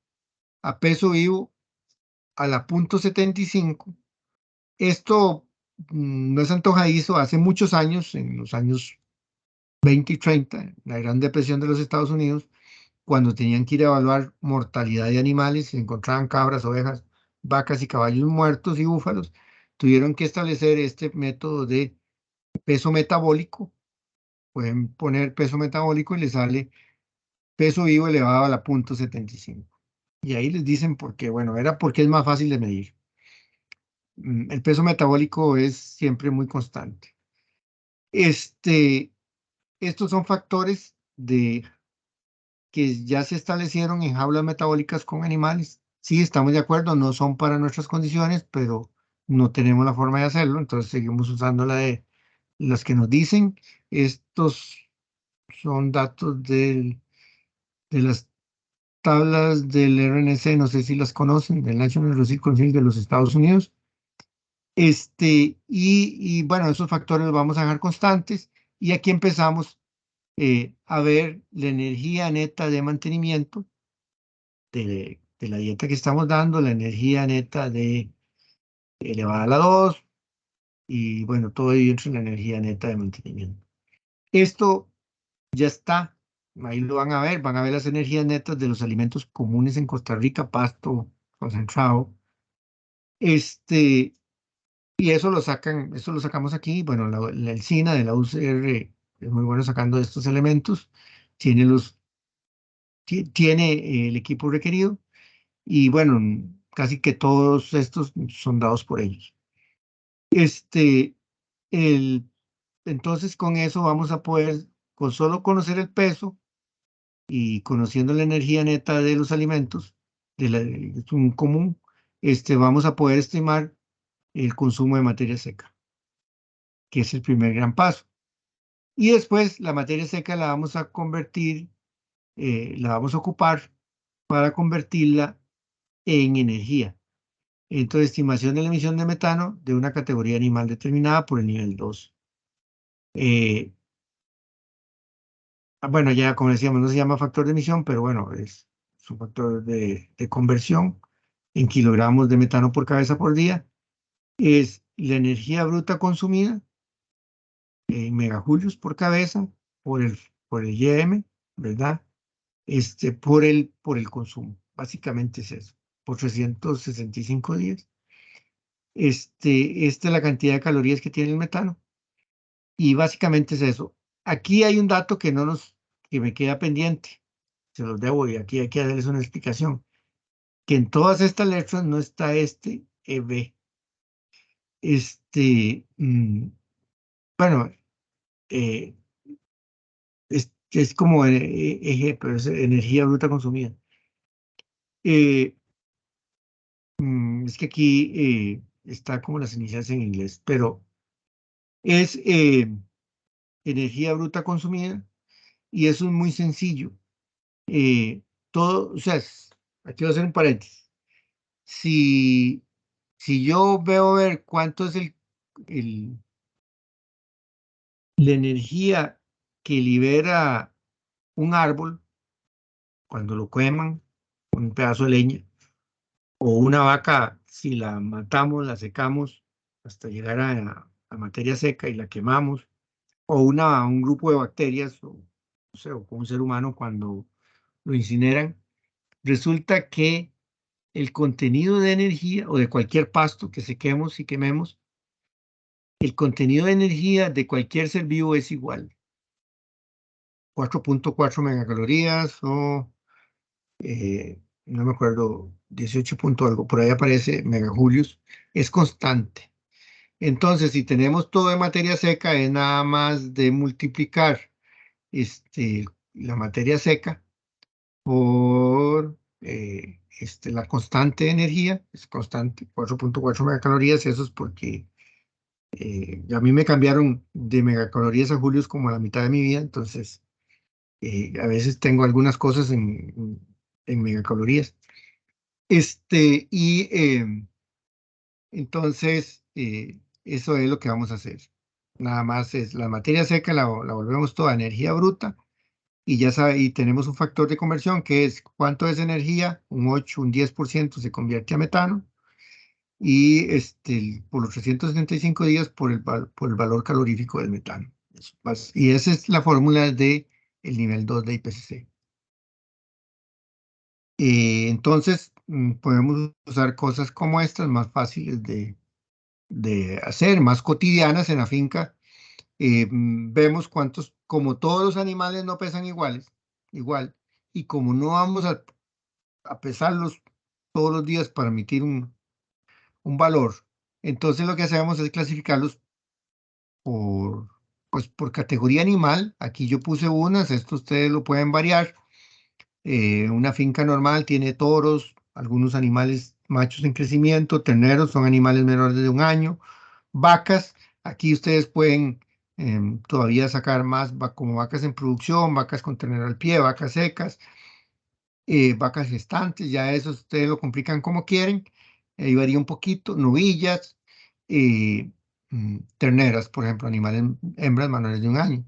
a peso vivo a la 0.75. Esto no es antojadizo. Hace muchos años, en los años 20 y 30, la Gran Depresión de los Estados Unidos, cuando tenían que ir a evaluar mortalidad de animales, se encontraban cabras, ovejas, vacas y caballos muertos y búfalos, tuvieron que establecer este método de peso metabólico. Pueden poner peso metabólico y les sale peso vivo elevado a la 0.75. Y ahí les dicen por qué. Bueno, era porque es más fácil de medir. El peso metabólico es siempre muy constante. Estos son factores que ya se establecieron en jaulas metabólicas con animales. Sí, estamos de acuerdo, no son para nuestras condiciones, pero no tenemos la forma de hacerlo, entonces seguimos usando la de las que nos dicen. estos son datos de las tablas del RNC, no sé si las conocen, del National Research Council de los Estados Unidos. Y bueno, esos factores los vamos a dejar constantes. Y aquí empezamos a ver la energía neta de mantenimiento de la dieta que estamos dando, la energía neta de elevada a la 2, y bueno, todo ahí entra en la energía neta de mantenimiento. Esto ya está, ahí lo van a ver las energías netas de los alimentos comunes en Costa Rica, pasto concentrado. Y eso lo sacamos aquí. Bueno, la ELSINA de la UCR es muy bueno sacando estos elementos, tiene el equipo requerido, y bueno, casi que todos estos son dados por ellos. Entonces con eso vamos a poder, con solo conocer el peso y conociendo la energía neta de los alimentos, es un común, vamos a poder estimar el consumo de materia seca, que es el primer gran paso. Y después la materia seca la vamos a convertir, la vamos a ocupar para convertirla en energía. Entonces, estimación de la emisión de metano de una categoría animal determinada por el nivel 2. Bueno, ya como decíamos, no se llama factor de emisión, pero bueno, es un factor de conversión en kilogramos de metano por cabeza por día. Es la energía bruta consumida en megajulios por cabeza por el YM, ¿verdad? Por el consumo. Básicamente es eso, por 365 días. Esta es la cantidad de calorías que tiene el metano. Y básicamente es eso. Aquí hay un dato que me queda pendiente. Se los debo y aquí hay que darles una explicación. Que en todas estas letras no está EB. Bueno, es como EG, pero es energía bruta consumida. Es que aquí está como las iniciales en inglés, pero es energía bruta consumida, y eso es muy sencillo. O sea, aquí voy a hacer un paréntesis. Si yo veo ver cuánto es la energía que libera un árbol cuando lo queman, un pedazo de leña, o una vaca, si la matamos, la secamos hasta llegar a materia seca y la quemamos, o un grupo de bacterias, o, no sé, o un ser humano cuando lo incineran, resulta que el contenido de energía, o de cualquier pasto que sequemos y quememos, el contenido de energía de cualquier ser vivo es igual. 4.4 megacalorías o, no me acuerdo, 18 punto algo, por ahí aparece megajulios, es constante. Entonces, si tenemos todo de materia seca, es nada más de multiplicar la materia seca por la constante de energía, es constante, 4.4 megacalorías. Eso es porque a mí me cambiaron de megacalorías a julios como a la mitad de mi vida, entonces a veces tengo algunas cosas en megacalorías. Entonces, eso es lo que vamos a hacer. Nada más es la materia seca, la volvemos toda energía bruta, y ya sabe, y tenemos un factor de conversión que es cuánto es energía, un 8, un 10% se convierte a metano, y por los 375 días por el valor calorífico del metano. Y esa es la fórmula del nivel 2 de IPCC. Entonces, podemos usar cosas como estas, más fáciles de hacer, más cotidianas en la finca. Vemos como todos los animales no pesan igual, y como no vamos a pesarlos todos los días para emitir un valor, entonces lo que hacemos es clasificarlos por categoría animal. Aquí yo puse unas, esto ustedes lo pueden variar. Una finca normal tiene toros, algunos animales machos en crecimiento, terneros son animales menores de un año, vacas, aquí ustedes pueden todavía sacar más como vacas en producción, vacas con ternera al pie, vacas secas, vacas gestantes, ya eso ustedes lo complican como quieren, ahí varía un poquito, novillas, terneras, por ejemplo, animales, hembras menores de 1 año.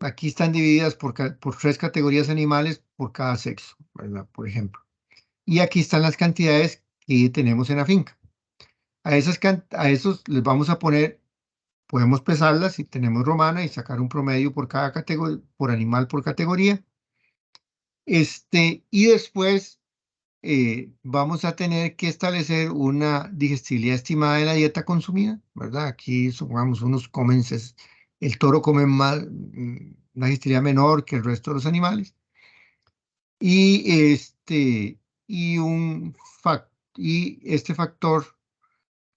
Aquí están divididas por 3 categorías animales por cada sexo, ¿verdad? Por ejemplo. Y aquí están las cantidades que tenemos en la finca. A esos les vamos a poner, podemos pesarlas si tenemos romana y sacar un promedio por cada categoría, por animal por categoría. Y después vamos a tener que establecer una digestibilidad estimada de la dieta consumida, ¿verdad? Aquí, supongamos, el toro come más, una digestibilidad menor que el resto de los animales. Y este factor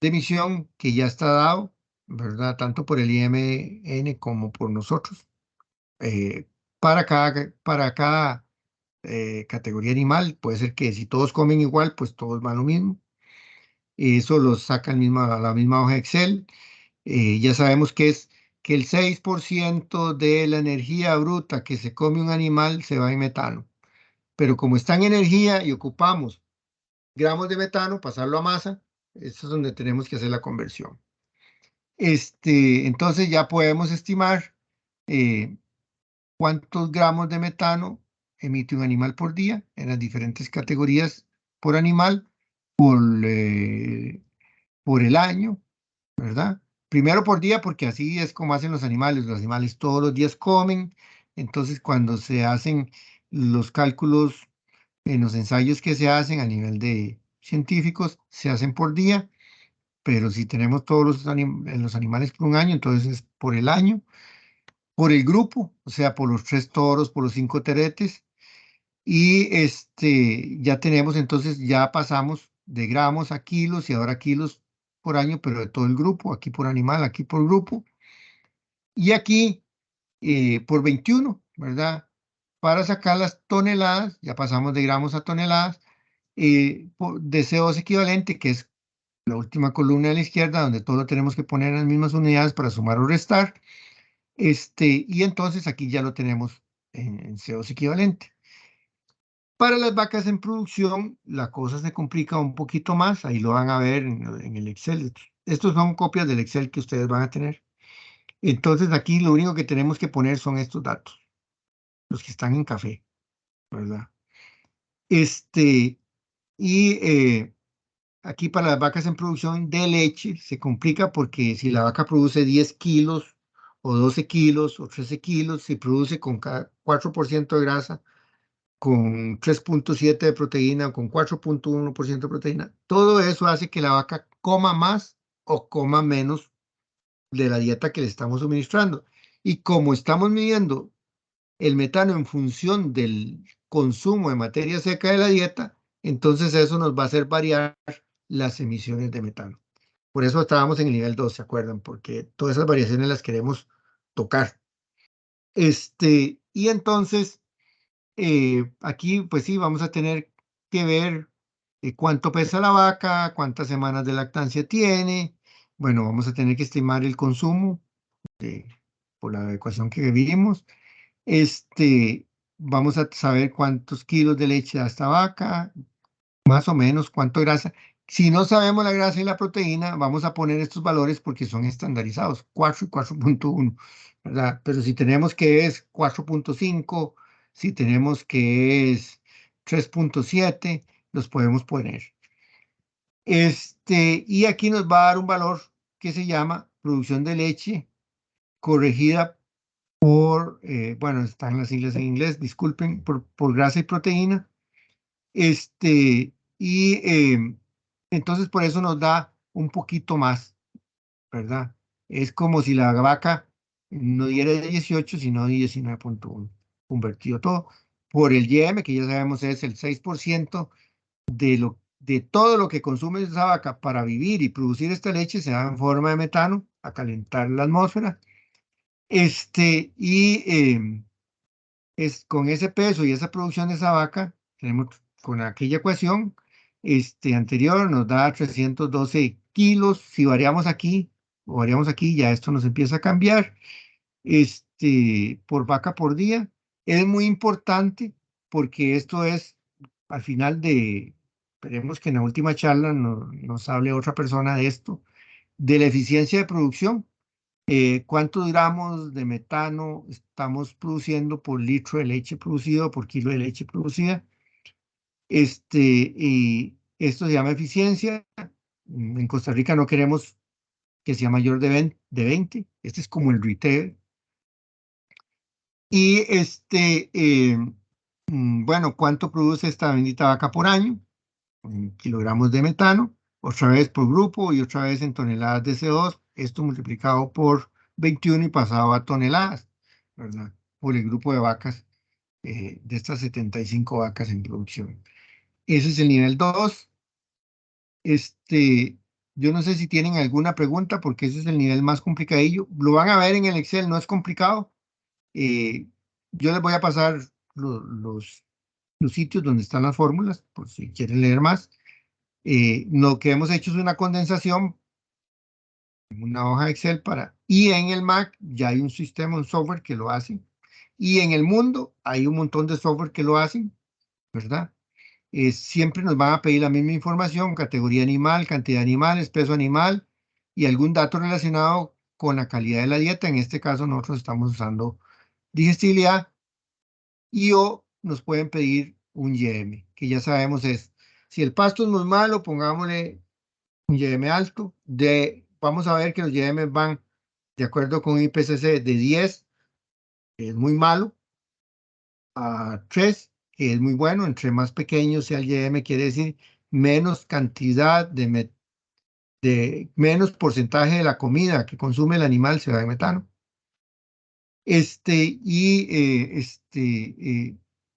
de emisión que ya está dado, ¿verdad? Tanto por el IMN como por nosotros, para cada categoría animal. Puede ser que si todos comen igual, pues todos van lo mismo. Eso lo saca la misma hoja Excel. Ya sabemos que el 6% de la energía bruta que se come un animal se va en metano. Pero como está en energía y ocupamos gramos de metano, pasarlo a masa, eso es donde tenemos que hacer la conversión. Entonces ya podemos estimar cuántos gramos de metano emite un animal por día en las diferentes categorías por animal, por el año, ¿verdad? Primero por día, porque así es como hacen los animales. Los animales todos los días comen, entonces cuando se hacen los cálculos en los ensayos que se hacen a nivel de científicos, se hacen por día, pero si tenemos todos los animales por un año, entonces es por el año, por el grupo, o sea, por los 3 toros, por los 5 teretes, y ya tenemos, entonces ya pasamos de gramos a kilos y ahora kilos por año, pero de todo el grupo, aquí por animal, aquí por grupo, y aquí por 21, ¿verdad? Para sacar las toneladas, ya pasamos de gramos a toneladas, de CO2 equivalente, que es la última columna a la izquierda, donde todo lo tenemos que poner en las mismas unidades para sumar o restar. Y entonces aquí ya lo tenemos en CO2 equivalente. Para las vacas en producción, la cosa se complica un poquito más. Ahí lo van a ver en el Excel. Estos son copias del Excel que ustedes van a tener. Entonces aquí lo único que tenemos que poner son estos datos, los que están en café, ¿verdad? Aquí para las vacas en producción de leche se complica porque si la vaca produce 10 kilos o 12 kilos o 13 kilos, si produce con 4% de grasa, con 3.7 de proteína, con 4.1% de proteína, todo eso hace que la vaca coma más o coma menos de la dieta que le estamos suministrando. Y como estamos midiendo el metano en función del consumo de materia seca de la dieta, entonces eso nos va a hacer variar las emisiones de metano. Por eso estábamos en el nivel 2, ¿se acuerdan? Porque todas esas variaciones las queremos tocar. Y entonces, aquí pues sí, vamos a tener que ver cuánto pesa la vaca, cuántas semanas de lactancia tiene. Bueno, vamos a tener que estimar el consumo por la ecuación que vimos. Vamos a saber cuántos kilos de leche da esta vaca, más o menos cuánto grasa. Si no sabemos la grasa y la proteína, vamos a poner estos valores porque son estandarizados, 4 y 4.1, ¿verdad? Pero si tenemos que es 4.5, si tenemos que es 3.7, los podemos poner. Y aquí nos va a dar un valor que se llama producción de leche corregida bueno, están las siglas en inglés, disculpen, por grasa y proteína. Entonces por eso nos da un poquito más, ¿verdad? Es como si la vaca no diera 18, sino 19.1, convertido todo por el YM, que ya sabemos es el 6% de todo lo que consume esa vaca para vivir y producir esta leche, se da en forma de metano a calentar la atmósfera. Con ese peso y esa producción de esa vaca, tenemos con aquella ecuación anterior, nos da 312 kilos. Si variamos aquí lo variamos aquí, ya esto nos empieza a cambiar. Por vaca por día. Es muy importante porque esto es al final de, esperemos que en la última charla nos hable otra persona de esto, de la eficiencia de producción. ¿Cuántos gramos de metano estamos produciendo por litro de leche producido, por kilo de leche producida? Y esto se llama eficiencia. En Costa Rica no queremos que sea mayor de 20. Este es como el retail. Y bueno, ¿cuánto produce esta bendita vaca por año? En kilogramos de metano, otra vez por grupo y otra vez en toneladas de CO2. Esto multiplicado por 21 y pasado a toneladas, ¿verdad? Por el grupo de vacas, de estas 75 vacas en producción. Ese es el nivel 2. Yo no sé si tienen alguna pregunta porque ese es el nivel más complicadillo. Lo van a ver en el Excel, no es complicado. Yo les voy a pasar los sitios donde están las fórmulas, por si quieren leer más. Lo que hemos hecho es una condensación en una hoja Excel y en el Mac ya hay un sistema, un software que lo hace. Y en el mundo hay un montón de software que lo hacen, ¿verdad? Siempre nos van a pedir la misma información: categoría animal, cantidad de animales, peso animal y algún dato relacionado con la calidad de la dieta. En este caso nosotros estamos usando digestibilidad, o nos pueden pedir un YM, que ya sabemos es, si el pasto es muy malo, pongámosle un YM alto. Vamos a ver que los YM van de acuerdo con IPCC de 10, que es muy malo, a 3, que es muy bueno. Entre más pequeño sea el YM, quiere decir menos cantidad menos porcentaje de la comida que consume el animal se va de metano. Eso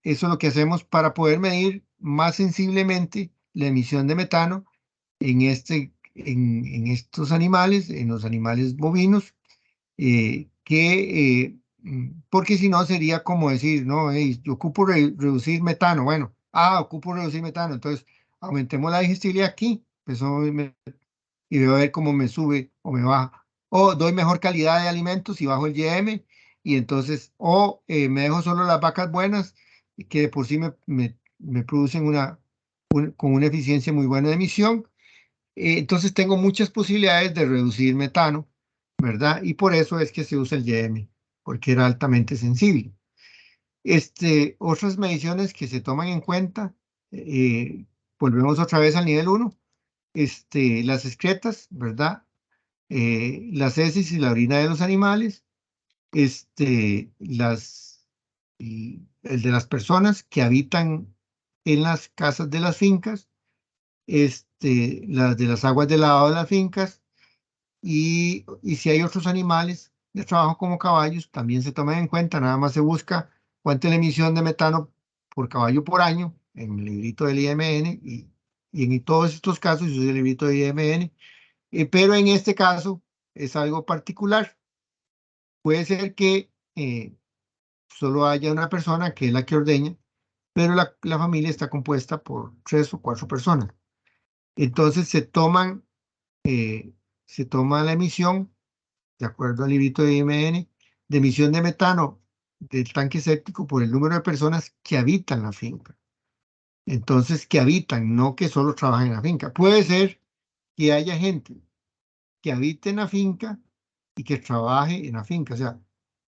es lo que hacemos para poder medir más sensiblemente la emisión de metano en estos animales, en los animales bovinos, porque si no sería como decir, no, hey, yo ocupo reducir metano. Bueno, ocupo reducir metano, entonces aumentemos la digestibilidad aquí, y veo a ver cómo me sube o me baja. O doy mejor calidad de alimentos y bajo el YM, y entonces, me dejo solo las vacas buenas, que de por sí me producen con una eficiencia muy buena de emisión. Entonces tengo muchas posibilidades de reducir metano, ¿verdad? Y por eso es que se usa el YM, porque era altamente sensible. Otras mediciones que se toman en cuenta, volvemos otra vez al nivel 1, las excretas, ¿verdad? Las heces y la orina de los animales, el de las personas que habitan en las casas de las fincas, las de las aguas de lavado de las fincas, y si hay otros animales de trabajo como caballos, también se toman en cuenta. Nada más se busca cuánta es la emisión de metano por caballo por año en el librito del IMN, y en todos estos casos se usa el librito del IMN. Pero en este caso es algo particular. Puede ser que solo haya una persona que es la que ordeña, pero la familia está compuesta por 3 o 4 personas. Entonces se toma la emisión, de acuerdo al librito de IMN, de emisión de metano del tanque séptico por el número de personas que habitan la finca. Entonces, que habitan, no que solo trabajan en la finca. Puede ser que haya gente que habite en la finca y que trabaje en la finca. O sea,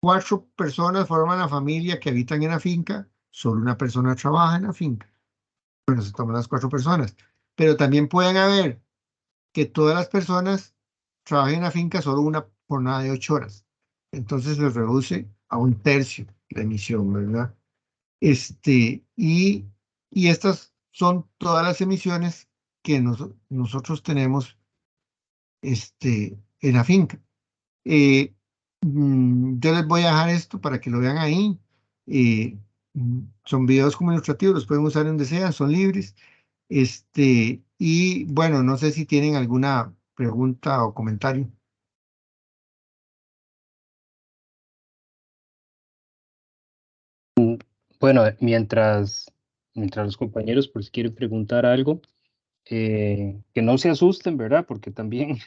4 personas forman la familia que habitan en la finca, solo una persona trabaja en la finca. Bueno, se toman las 4 personas. Pero también pueden haber que todas las personas trabajen en la finca solo una jornada de 8 horas. Entonces se reduce a 1/3 la emisión, ¿verdad? Y estas son todas las emisiones que nosotros tenemos en la finca. Yo les voy a dejar esto para que lo vean ahí. Son videos como ilustrativos, los pueden usar donde sea, son libres. Y bueno, no sé si tienen alguna pregunta o comentario. Bueno, mientras los compañeros por si quieren preguntar algo, que no se asusten, ¿verdad? Porque también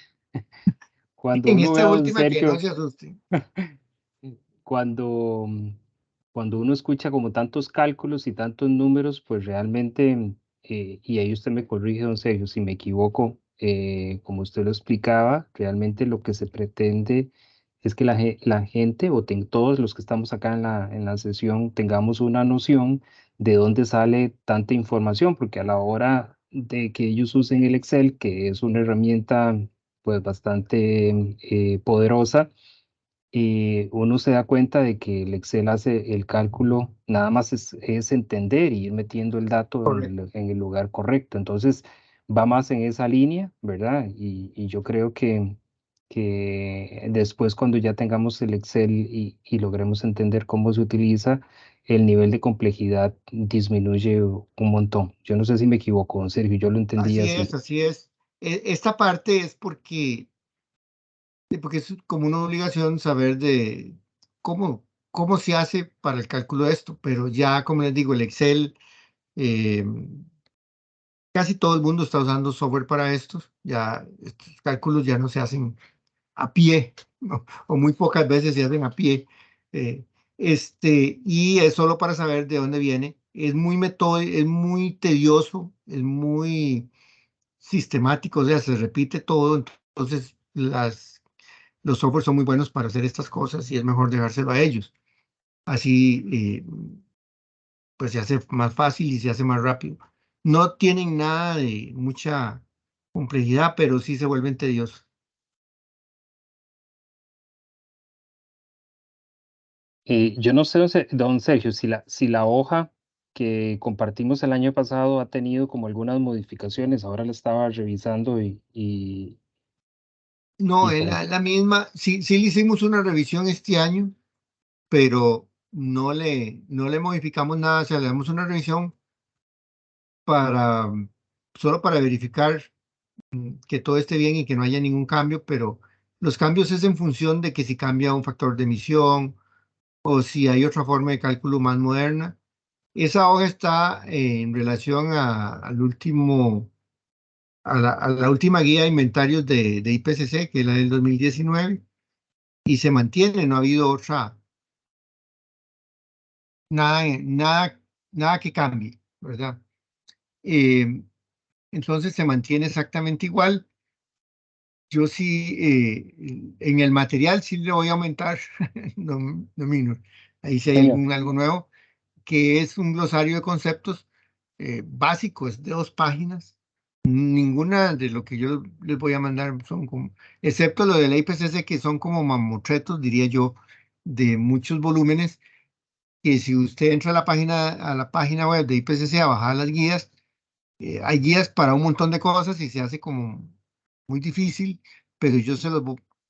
cuando En uno ve esta a don última que no Sergio, se asusten. cuando, cuando uno escucha como tantos cálculos y tantos números, pues realmente, y ahí usted me corrige, don Sergio, si me equivoco, como usted lo explicaba, realmente lo que se pretende es que la gente, o todos los que estamos acá en la sesión, tengamos una noción de dónde sale tanta información, porque a la hora de que ellos usen el Excel, que es una herramienta pues bastante poderosa, uno se da cuenta de que el Excel hace el cálculo, nada más es entender y ir metiendo el dato Correcto. en el lugar correcto. Entonces, va más en esa línea, ¿verdad? Y yo creo que después cuando ya tengamos el Excel y logremos entender cómo se utiliza, el nivel de complejidad disminuye un montón. Yo no sé si me equivoco, don Sergio, yo lo entendí Así así. es, así es. Esta parte es porque es como una obligación saber de cómo se hace para el cálculo de esto, pero ya, como les digo, el Excel, eh, casi todo el mundo está usando software para estos, ya estos cálculos ya no se hacen a pie, ¿no? O muy pocas veces se hacen a pie. eh, y es solo para saber de dónde viene. Es muy metódico, es muy tedioso, es muy sistemático, o sea, se repite todo, entonces los softwares son muy buenos para hacer estas cosas y es mejor dejárselo a ellos. Así, pues se hace más fácil y se hace más rápido. No tienen nada de mucha complejidad, pero sí se vuelven tediosos. Yo no sé, don Sergio, si la hoja que compartimos el año pasado ha tenido como algunas modificaciones. Ahora la estaba revisando No, y es como, la misma, sí, sí le hicimos una revisión este año, pero no le modificamos nada, o sea, le damos una revisión para, solo para verificar que todo esté bien y que no haya ningún cambio, pero los cambios es en función de que si cambia un factor de emisión o si hay otra forma de cálculo más moderna. Esa hoja está en relación a la última guía de inventarios de IPCC, que es la del 2019, y se mantiene, no ha habido nada, nada, nada que cambie, ¿verdad? Eh, entonces se mantiene exactamente igual. Yo sí, en el material sí le voy a aumentar, no, no minus. Ahí sí hay señor, algo nuevo, que es un glosario de conceptos básico, es de 2 páginas. Ninguna de lo que yo les voy a mandar son como, excepto lo de la IPCC, que son como mamotretos, diría yo, de muchos volúmenes, que si usted entra a la página web de IPCC a bajar las guías, hay guías para un montón de cosas y se hace como muy difícil, pero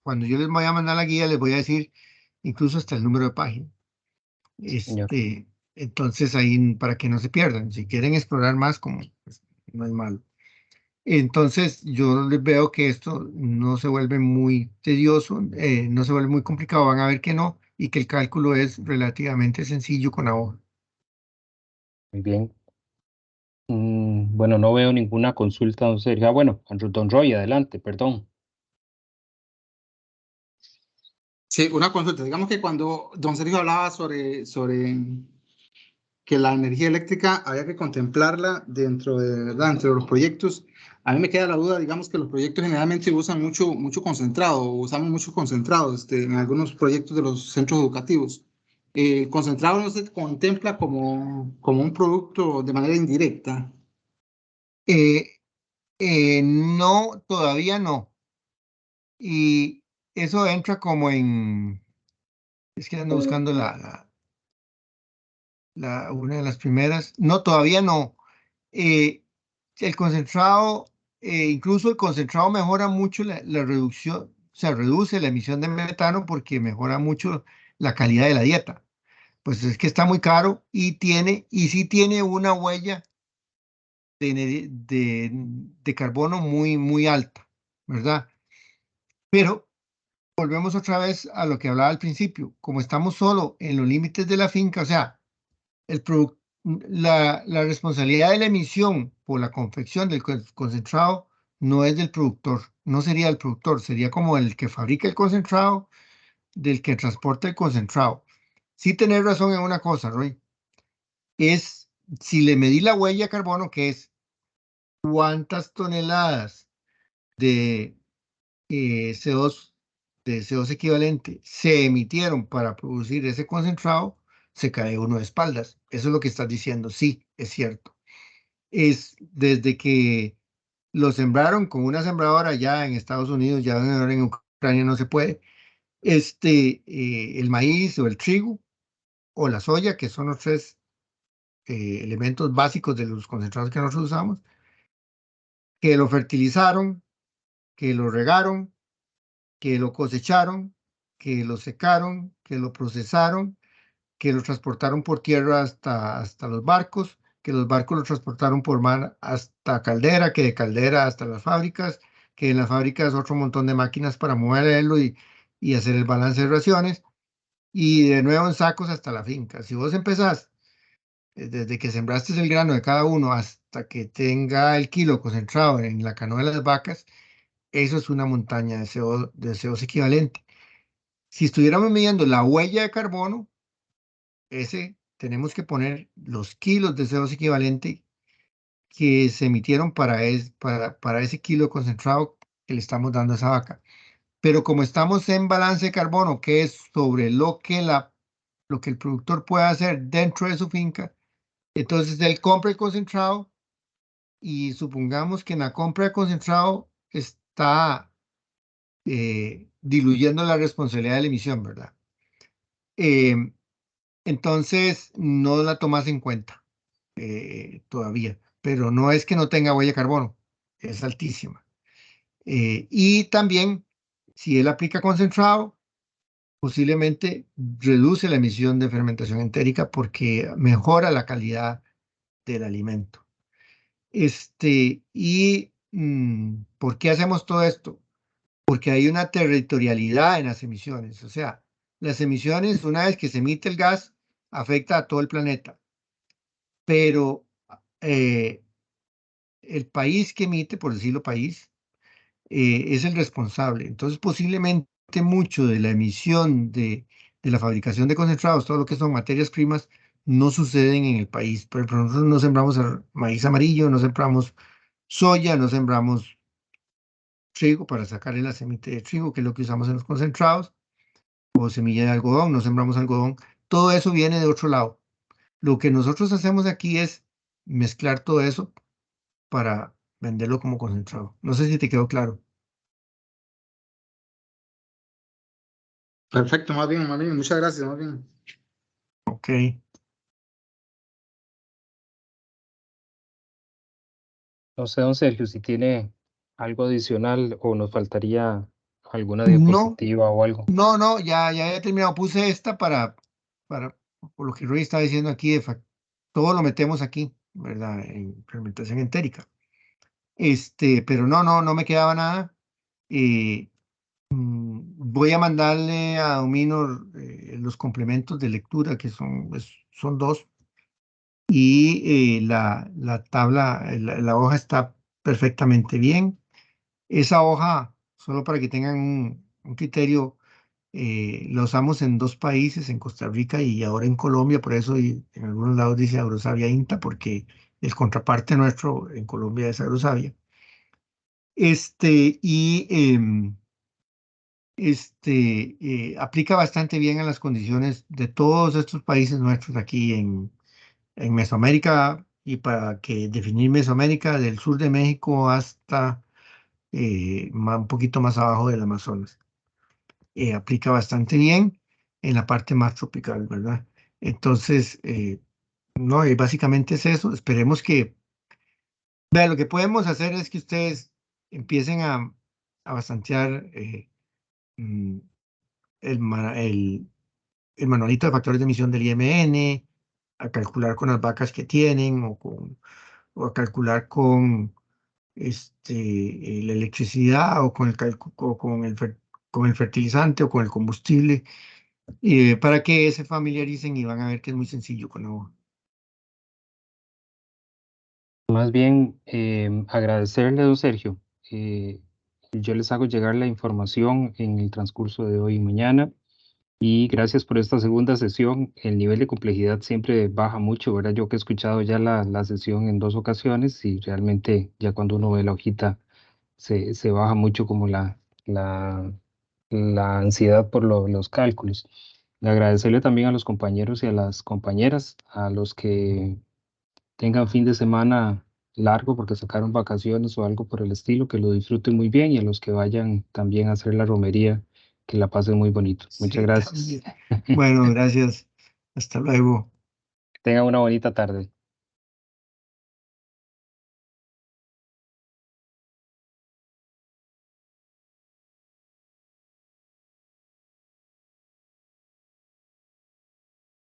cuando yo les voy a mandar la guía, les voy a decir incluso hasta el número de página. señor. Entonces ahí para que no se pierdan, si quieren explorar más, como pues, no es malo. Entonces yo les veo que esto no se vuelve muy tedioso, no se vuelve muy complicado, van a ver que no, y que el cálculo es relativamente sencillo con la hoja. Muy bien. Bueno, no veo ninguna consulta, don Sergio. Ah, bueno, don Roy, adelante, perdón. Sí, una consulta. Digamos que cuando don Sergio hablaba sobre que la energía eléctrica había que contemplarla dentro de, ¿verdad? Dentro de los proyectos, a mí me queda la duda, digamos que los proyectos generalmente usan mucho concentrado, usamos mucho concentrado en algunos proyectos de los centros educativos. El concentrado no se contempla como un producto de manera indirecta. Eh, no, todavía no. Y eso entra como es que ando buscando una de las primeras. No, todavía no. Eh, el concentrado, incluso el concentrado mejora mucho la reducción, o sea, reduce la emisión de metano porque mejora mucho la calidad de la dieta. Pues es que está muy caro y sí tiene una huella de carbono muy, muy alta, ¿verdad? Pero volvemos otra vez a lo que hablaba al principio, como estamos solo en los límites de la finca, o sea, la responsabilidad de la emisión por la confección del concentrado no es del productor, no sería el productor, sería como el que fabrica el concentrado, del que transporta el concentrado. Sí tenés razón en una cosa, Roy, es si le medí la huella de carbono, que es cuántas toneladas de CO2, de CO2 equivalente se emitieron para producir ese concentrado, se cae uno de espaldas. Eso es lo que estás diciendo. Sí, es cierto. Es desde que lo sembraron con una sembradora ya en Estados Unidos, ya en Ucrania no se puede. El maíz o el trigo o la soya, que son los tres elementos básicos de los concentrados que nosotros usamos, que lo fertilizaron, que lo regaron, que lo cosecharon, que lo secaron, que lo procesaron, que lo transportaron por tierra hasta los barcos, que los barcos lo transportaron por mar hasta Caldera, que de Caldera hasta las fábricas, que en las fábricas otro montón de máquinas para moverlo y hacer el balance de raciones, y de nuevo en sacos hasta la finca. Si vos empezás desde que sembraste el grano de cada uno hasta que tenga el kilo concentrado en la canoa de las vacas, eso es una montaña de CO2 equivalente. Si estuviéramos midiendo la huella de carbono, tenemos que poner los kilos de CO2 equivalente que se emitieron para ese kilo concentrado que le estamos dando a esa vaca. Pero como estamos en balance de carbono, que es sobre lo que el productor puede hacer dentro de su finca, entonces él compra el concentrado y supongamos que en la compra de concentrado está diluyendo la responsabilidad de la emisión, ¿verdad? Eh, entonces no la tomas en cuenta todavía, pero no es que no tenga huella de carbono, es altísima. Y también, si él aplica concentrado, posiblemente reduce la emisión de fermentación entérica porque mejora la calidad del alimento. ¿Por qué hacemos todo esto? Porque hay una territorialidad en las emisiones. O sea, las emisiones, una vez que se emite el gas, afecta a todo el planeta. Pero eh, el país que emite, por decirlo país, es el responsable. Entonces, posiblemente mucho de la emisión de la fabricación de concentrados, todo lo que son materias primas, no suceden en el país. Por ejemplo, nosotros no sembramos maíz amarillo, no sembramos soya, no sembramos trigo para sacarle la semilla de trigo, que es lo que usamos en los concentrados, o semilla de algodón, no sembramos algodón. Todo eso viene de otro lado. Lo que nosotros hacemos aquí es mezclar todo eso para venderlo como concentrado. No sé si te quedó claro. Perfecto, más bien, muchas gracias, más bien. Ok. No sé, don Sergio, si tiene algo adicional o nos faltaría alguna No, diapositiva o algo. no, ya he terminado. Puse esta para, por lo que Roy está diciendo aquí, todo lo metemos aquí, ¿verdad? En fermentación entérica. Pero no me quedaba nada. Voy a mandarle a Dominor los complementos de lectura, que son dos, y la tabla, la hoja está perfectamente bien. Esa hoja, solo para que tengan un criterio, la usamos en dos países, en Costa Rica y ahora en Colombia, por eso en algunos lados dice Agrosavia INTA, porque el contraparte nuestro en Colombia es Agrosavia. Y aplica bastante bien a las condiciones de todos estos países nuestros aquí en Mesoamérica, y para que definir Mesoamérica del sur de México hasta un poquito más abajo del Amazonas. Aplica bastante bien en la parte más tropical, ¿verdad? Entonces, no, básicamente es eso. Esperemos que, vea, lo que podemos hacer es que ustedes empiecen a bastantear mm, el manualito de factores de emisión del IMN, a calcular con las vacas que tienen o a calcular con la electricidad o con el fertilizante o con el combustible, para que se familiaricen y van a ver que es muy sencillo con la hoja. Más bien agradecerle, don Sergio, Yo les hago llegar la información en el transcurso de hoy y mañana. Y gracias por esta segunda sesión. El nivel de complejidad siempre baja mucho, ¿verdad? Yo que he escuchado ya la sesión en 2 ocasiones y realmente ya cuando uno ve la hojita se baja mucho como la, la ansiedad por los cálculos. Le agradecerle también a los compañeros y a las compañeras, a los que tengan fin de semana largo porque sacaron vacaciones o algo por el estilo, que lo disfruten muy bien y a los que vayan también a hacer la romería, que la pasen muy bonito. Muchas Sí, gracias. también. Bueno, gracias. Hasta luego. Tengan una bonita tarde.